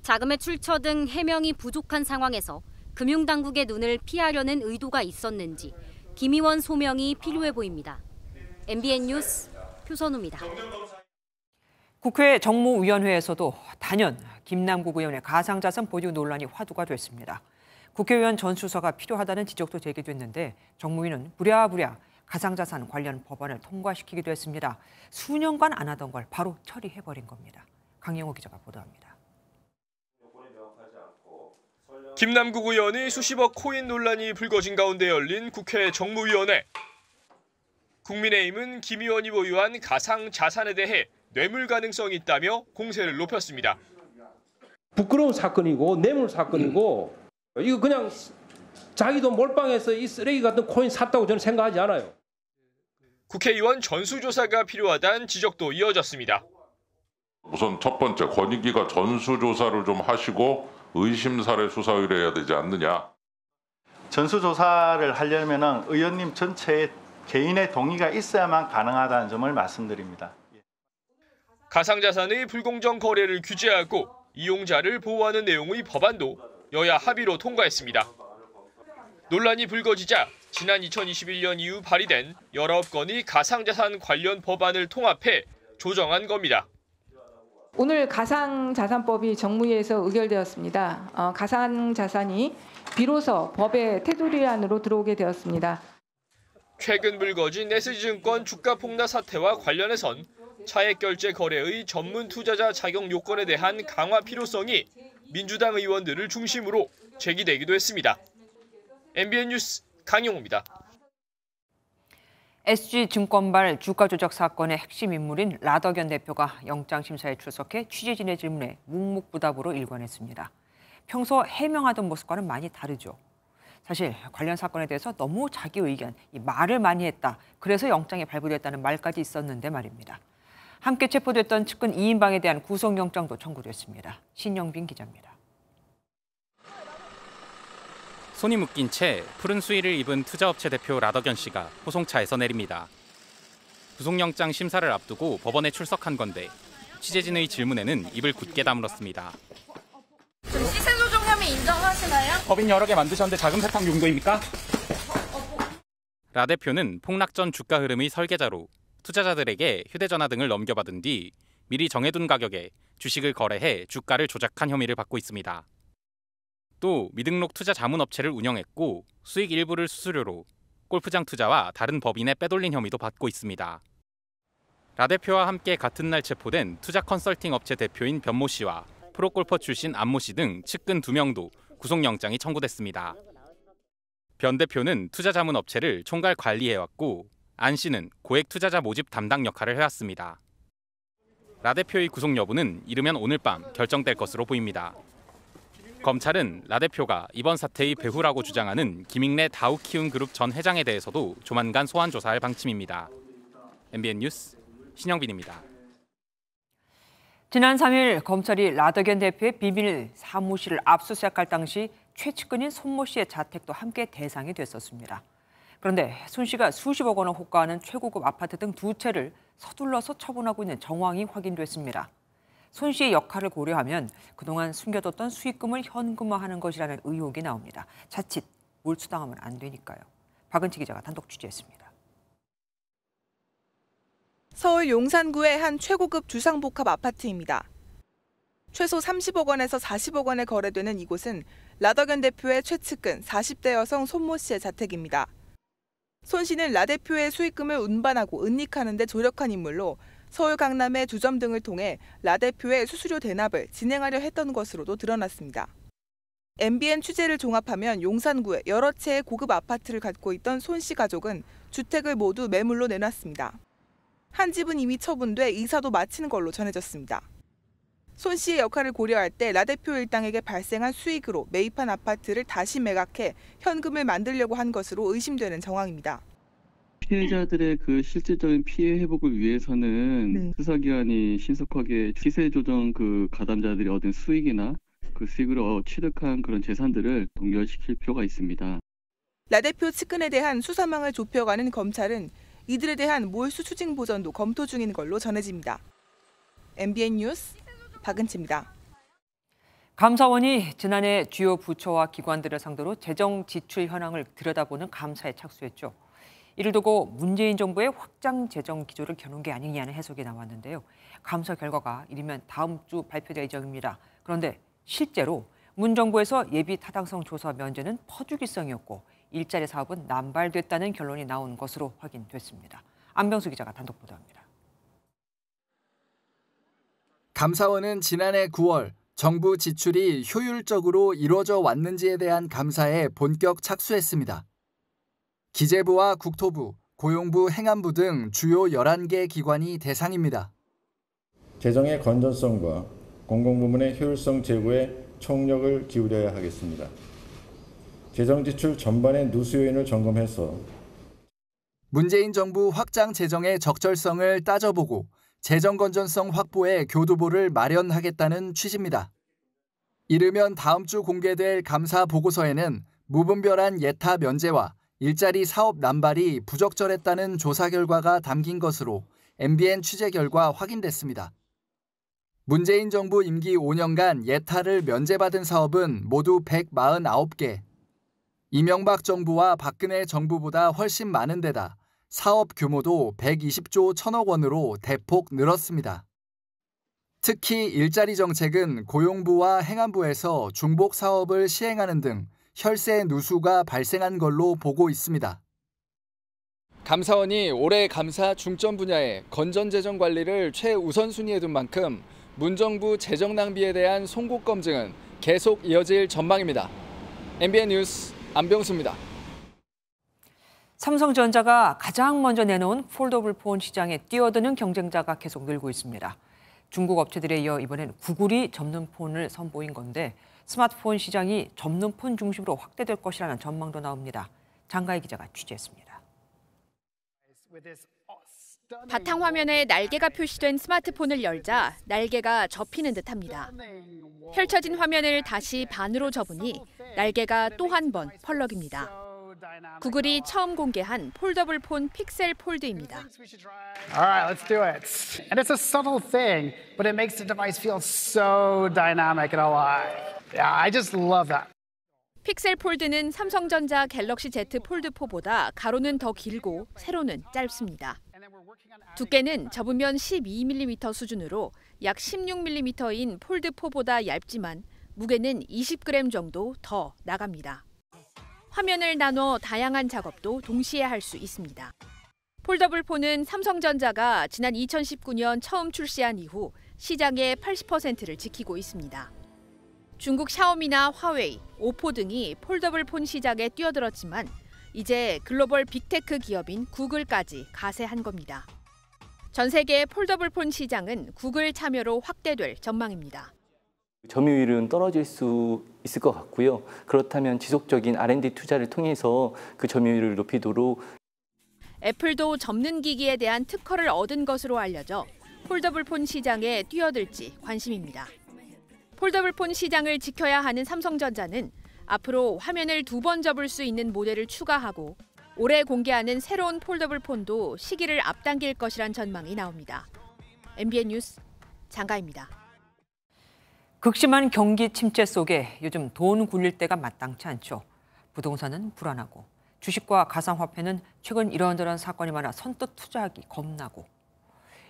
자금의 출처 등 해명이 부족한 상황에서 금융당국의 눈을 피하려는 의도가 있었는지 김 의원 소명이 필요해 보입니다. MBN 뉴스 표선우입니다.
국회 정무위원회에서도 단연 김남국 의원의 가상자산 보유 논란이 화두가 됐습니다. 국회의원 전수서가 필요하다는 지적도 제기됐는데 정무위는 부랴부랴 가상자산 관련 법안을 통과시키기도 했습니다. 수년간 안 하던 걸 바로 처리해버린 겁니다. 강영호 기자가 보도합니다.
김남국 의원의 수십억 코인 논란이 불거진 가운데 열린 국회 정무위원회. 국민의힘은 김 의원이 보유한 가상자산에 대해 뇌물 가능성이 있다며 공세를 높였습니다.
부끄러운 사건이고 뇌물 사건이고 이거 그냥 자기도 몰빵해서 이 쓰레기 같은 코인 샀다고 저는 생각하지 않아요.
국회의원 전수조사가 필요하다는 지적도 이어졌습니다.
우선 첫 번째, 권익위가 전수조사를 좀 하시고 의심사례 수사 의뢰해야 되지 않느냐.
전수조사를 하려면 의원님 전체의 개인의 동의가 있어야만 가능하다는 점을 말씀드립니다.
가상자산의 불공정 거래를 규제하고 이용자를 보호하는 내용의 법안도 여야 합의로 통과했습니다. 논란이 불거지자 지난 2021년 이후 발의된 19건의 가상자산 관련 법안을 통합해 조정한 겁니다.
오늘 가상자산법이 정무위에서 의결되었습니다. 가상자산이 비로소 법의 테두리안으로 들어오게 되었습니다.
최근 불거진 SG증권 주가 폭락 사태와 관련해선 차액 결제 거래의 전문 투자자 자격 요건에 대한 강화 필요성이 민주당 의원들을 중심으로 제기되기도 했습니다. MBN 뉴스 강용호입니다.
SG증권발 주가 조작 사건의 핵심 인물인 라더견 대표가 영장심사에 출석해 취재진의 질문에 묵묵부답으로 일관했습니다. 평소 해명하던 모습과는 많이 다르죠. 사실 관련 사건에 대해서 너무 자기 의견, 말을 많이 했다. 그래서 영장이 발부됐다는 말까지 있었는데 말입니다. 함께 체포됐던 측근 2인방에 대한 구속영장도 청구됐습니다. 신영빈 기자입니다.
손이 묶인 채 푸른 수의를 입은 투자업체 대표 라더견 씨가 호송차에서 내립니다. 구속영장 심사를 앞두고 법원에 출석한 건데 취재진의 질문에는 입을 굳게 다물었습니다.
시세 조정 혐의 인정하시나요?
법인 여러 개 만드셨는데 자금 세탁 용도입니까? 라 대표는 폭락 전 주가 흐름의 설계자로 투자자들에게 휴대전화 등을 넘겨받은 뒤 미리 정해둔 가격에 주식을 거래해 주가를 조작한 혐의를 받고 있습니다. 또 미등록 투자 자문업체를 운영했고 수익 일부를 수수료로 골프장 투자와 다른 법인에 빼돌린 혐의도 받고 있습니다. 라 대표와 함께 같은 날 체포된 투자 컨설팅 업체 대표인 변모 씨와 프로골퍼 출신 안모 씨 등 측근 2명도 구속영장이 청구됐습니다. 변 대표는 투자 자문업체를 총괄 관리해왔고 안 씨는 고액 투자자 모집 담당 역할을 해왔습니다. 라 대표의 구속 여부는 이르면 오늘 밤 결정될 것으로 보입니다. 검찰은 라 대표가 이번 사태의 배후라고 주장하는 김익래 다우키움그룹 전 회장에 대해서도 조만간 소환 조사할 방침입니다. MBN 뉴스 신영빈입니다.
지난 3일 검찰이 라더견 대표의 비밀 사무실을 압수수색할 당시 최측근인 손모 씨의 자택도 함께 대상이 됐었습니다. 그런데 손 씨가 수십억 원을 호가하는 최고급 아파트 등 2채를 서둘러서 처분하고 있는 정황이 확인됐습니다. 손 씨의 역할을 고려하면 그동안 숨겨뒀던 수익금을 현금화하는 것이라는 의혹이 나옵니다. 자칫 몰수당하면 안 되니까요. 박은치 기자가 단독 취재했습니다.
서울 용산구의 한 최고급 주상복합 아파트입니다. 최소 30억 원에서 40억 원에 거래되는 이곳은 라더견 대표의 최측근 40대 여성 손모 씨의 자택입니다. 손 씨는 라 대표의 수익금을 운반하고 은닉하는 데 조력한 인물로 서울 강남의 주점 등을 통해 라 대표의 수수료 대납을 진행하려 했던 것으로도 드러났습니다. MBN 취재를 종합하면 용산구에 여러 채의 고급 아파트를 갖고 있던 손 씨 가족은 주택을 모두 매물로 내놨습니다. 한 집은 이미 처분돼 이사도 마친 걸로 전해졌습니다. 손 씨의 역할을 고려할 때 라 대표 일당에게 발생한 수익으로 매입한 아파트를 다시 매각해 현금을 만들려고 한 것으로 의심되는 정황입니다.
피해자들의 그 실질적인 피해 회복을 위해서는 수사기관이 신속하게 시세 조정 그 가담자들이 얻은 수익이나 그 수익으로 취득한 그런 재산들을 동결시킬 필요가 있습니다.
라 대표 측근에 대한 수사망을 좁혀가는 검찰은 이들에 대한 몰수 추징 보전도 검토 중인 걸로 전해집니다. MBN 뉴스 박은치입니다.
감사원이 지난해 주요 부처와 기관들을 상대로 재정 지출 현황을 들여다보는 감사에 착수했죠. 이를 두고 문재인 정부의 확장 재정 기조를 겨눈 게 아니냐는 해석이 나왔는데요. 감사 결과가 이르면 다음 주 발표될 예정입니다. 그런데 실제로 문 정부에서 예비 타당성 조사 면제는 퍼주기성이었고 일자리 사업은 남발됐다는 결론이 나온 것으로 확인됐습니다. 안병수 기자가 단독 보도합니다.
감사원은 지난해 9월 정부 지출이 효율적으로 이루어져 왔는지에 대한 감사에 본격 착수했습니다. 기재부와 국토부, 고용부, 행안부 등 주요 11개 기관이 대상입니다.
재정의 건전성과 공공부문의 효율성 제고에 총력을 기울여야 하겠습니다. 재정 지출 전반의 누수 요인을 점검해서
문재인 정부 확장 재정의 적절성을 따져보고 재정 건전성 확보에 교두보를 마련하겠다는 취지입니다. 이르면 다음 주 공개될 감사 보고서에는 무분별한 예타 면제와 일자리 사업 남발이 부적절했다는 조사 결과가 담긴 것으로 MBN 취재 결과 확인됐습니다. 문재인 정부 임기 5년간 예타를 면제받은 사업은 모두 149개. 이명박 정부와 박근혜 정부보다 훨씬 많은 데다 사업 규모도 120조 1천억 원으로 대폭 늘었습니다. 특히 일자리 정책은 고용부와 행안부에서 중복 사업을 시행하는 등 혈세 누수가 발생한 걸로 보고 있습니다.
감사원이 올해 감사 중점 분야에 건전재정 관리를 최우선순위에 둔 만큼 문정부 재정 낭비에 대한 송곳 검증은 계속 이어질 전망입니다. MBN 뉴스 안병수입니다.
삼성전자가 가장 먼저 내놓은 폴더블 폰 시장에 뛰어드는 경쟁자가 계속 늘고 있습니다. 중국 업체들에 이어 이번엔 구글이 접는 폰을 선보인 건데 스마트폰 시장이 접는 폰 중심으로 확대될 것이라는 전망도 나옵니다. 장가희 기자가 취재했습니다.
바탕 화면에 날개가 표시된 스마트폰을 열자 날개가 접히는 듯합니다. 펼쳐진 화면을 다시 반으로 접으니 날개가 또 한 번 펄럭입니다. 구글이 처음 공개한 폴더블 폰 픽셀 폴드입니다.
Alright, let's do it. And it's a subtle thing, but it makes the device feel so dynamic and alive. Yeah, I just love that.
픽셀 폴드는 삼성전자 갤럭시 Z 폴드 4보다 가로는 더 길고 세로는 짧습니다. 두께는 접으면 12mm 수준으로 약 16mm인 폴드 4보다 얇지만 무게는 20g 정도 더 나갑니다. 화면을 나눠 다양한 작업도 동시에 할 수 있습니다. 폴더블 폰은 삼성전자가 지난 2019년 처음 출시한 이후 시장의 80%를 지키고 있습니다. 중국 샤오미나 화웨이, 오포 등이 폴더블 폰 시장에 뛰어들었지만 이제 글로벌 빅테크 기업인 구글까지 가세한 겁니다. 전 세계 폴더블 폰 시장은 구글 참여로 확대될 전망입니다.
점유율은 떨어질 수 있을 것 같고요. 그렇다면 지속적인 R&D 투자를 통해서 그 점유율을 높이도록.
애플도 접는 기기에 대한 특허를 얻은 것으로 알려져 폴더블 폰 시장에 뛰어들지 관심입니다. 폴더블 폰 시장을 지켜야 하는 삼성전자는 앞으로 화면을 2번 접을 수 있는 모델을 추가하고 올해 공개하는 새로운 폴더블 폰도 시기를 앞당길 것이란 전망이 나옵니다. MBN 뉴스 장가입니다.
극심한 경기 침체 속에 요즘 돈 굴릴 때가 마땅치 않죠. 부동산은 불안하고 주식과 가상화폐는 최근 이런저런 사건이 많아 선뜻 투자하기 겁나고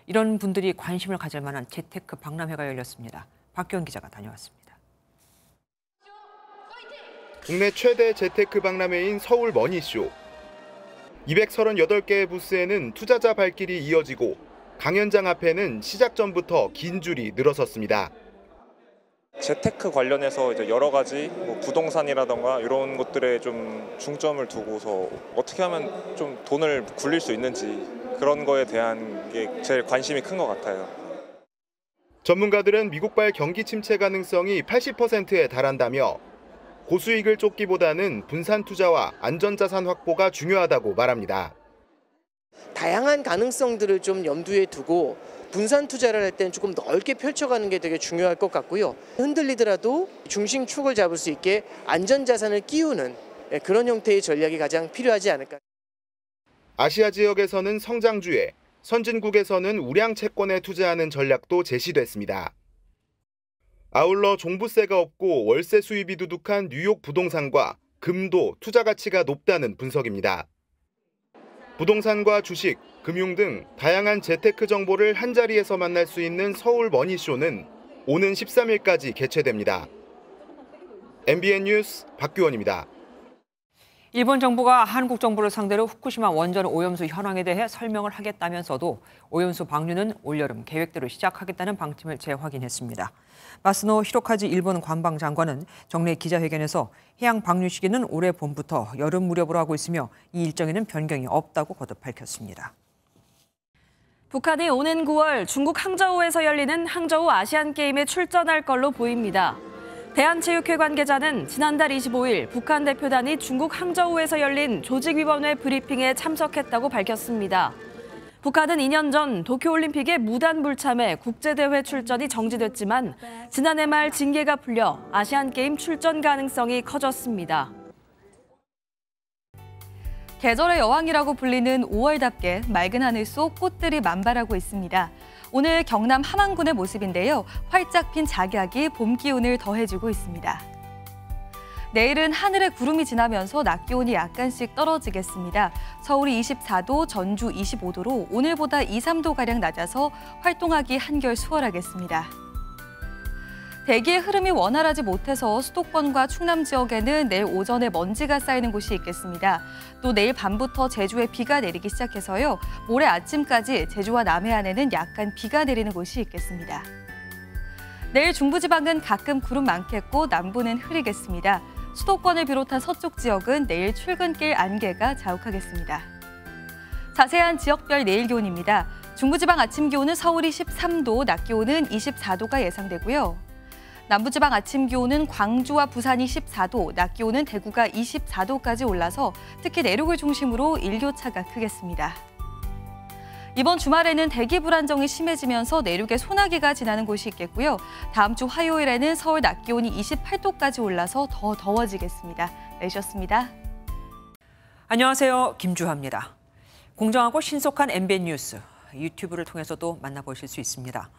이런 분들이 관심을 가질 만한 재테크 박람회가 열렸습니다. 박기원 기자가 다녀왔습니다.
국내 최대 재테크 박람회인 서울 머니쇼.
238개의 부스에는 투자자 발길이 이어지고 강연장 앞에는 시작 전부터 긴 줄이 늘어섰습니다.
재테크 관련해서 이제 여러 가지 부동산이라던가 이런 것들에 좀 중점을 두고서 어떻게 하면 좀 돈을 굴릴 수 있는지 그런 거에 대한 게 제일 관심이 큰 것 같아요.
전문가들은 미국발 경기 침체 가능성이 80%에 달한다며 고수익을 쫓기보다는 분산 투자와 안전자산 확보가 중요하다고 말합니다.
다양한 가능성들을 좀 염두에 두고 분산 투자를 할 때는 조금 넓게 펼쳐가는 게 되게 중요할 것 같고요. 흔들리더라도 중심축을 잡을 수 있게 안전자산을 끼우는 그런 형태의 전략이 가장 필요하지 않을까.
아시아 지역에서는 성장주에, 선진국에서는 우량 채권에 투자하는 전략도 제시됐습니다. 아울러 종부세가 없고 월세 수입이 두둑한 뉴욕 부동산과 금도 투자 가치가 높다는 분석입니다. 부동산과 주식, 금융 등 다양한 재테크 정보를 한자리에서 만날 수 있는 서울 머니쇼는 오는 13일까지 개최됩니다. MBN 뉴스 박규원입니다.
일본 정부가 한국 정부를 상대로 후쿠시마 원전 오염수 현황에 대해 설명을 하겠다면서도 오염수 방류는 올여름 계획대로 시작하겠다는 방침을 재확인했습니다. 마스노 히로카즈 일본 관방장관은 정례 기자회견에서 해양 방류 시기는 올해 봄부터 여름 무렵으로 하고 있으며 이 일정에는 변경이 없다고 거듭 밝혔습니다.
북한이 오는 9월 중국 항저우에서 열리는 항저우 아시안게임에 출전할 걸로 보입니다. 대한체육회 관계자는 지난달 25일 북한 대표단이 중국 항저우에서 열린 조직위원회 브리핑에 참석했다고 밝혔습니다. 북한은 2년 전 도쿄올림픽에 무단 불참해 국제대회 출전이 정지됐지만 지난해 말 징계가 풀려 아시안게임 출전 가능성이 커졌습니다. 계절의 여왕이라고 불리는 5월답게 맑은 하늘 속 꽃들이 만발하고 있습니다. 오늘 경남 함안군의 모습인데요. 활짝 핀 작약이 봄 기운을 더해주고 있습니다. 내일은 하늘에 구름이 지나면서 낮 기온이 약간씩 떨어지겠습니다. 서울이 24도, 전주 25도로 오늘보다 2, 3도가량 낮아서 활동하기 한결 수월하겠습니다. 대기의 흐름이 원활하지 못해서 수도권과 충남 지역에는 내일 오전에 먼지가 쌓이는 곳이 있겠습니다. 또 내일 밤부터 제주에 비가 내리기 시작해서요. 모레 아침까지 제주와 남해안에는 약간 비가 내리는 곳이 있겠습니다. 내일 중부지방은 가끔 구름 많겠고 남부는 흐리겠습니다. 수도권을 비롯한 서쪽 지역은 내일 출근길 안개가 자욱하겠습니다. 자세한 지역별 내일 기온입니다. 중부지방 아침 기온은 서울이 13도, 낮 기온은 24도가 예상되고요. 남부지방 아침 기온은 광주와 부산이 14도, 낮 기온은 대구가 24도까지 올라서 특히 내륙을 중심으로 일교차가 크겠습니다. 이번 주말에는 대기 불안정이 심해지면서 내륙에 소나기가 지나는 곳이 있겠고요. 다음 주 화요일에는 서울 낮 기온이 28도까지 올라서 더 더워지겠습니다. 내주셨습니다.
안녕하세요. 김주하입니다. 공정하고 신속한 MBN 뉴스, 유튜브를 통해서도 만나보실 수 있습니다.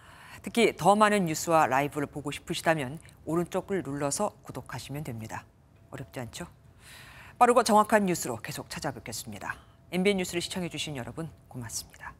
특히 더 많은 뉴스와 라이브를 보고 싶으시다면 오른쪽을 눌러서 구독하시면 됩니다. 어렵지 않죠? 빠르고 정확한 뉴스로 계속 찾아뵙겠습니다. MBN 뉴스를 시청해주신 여러분 고맙습니다.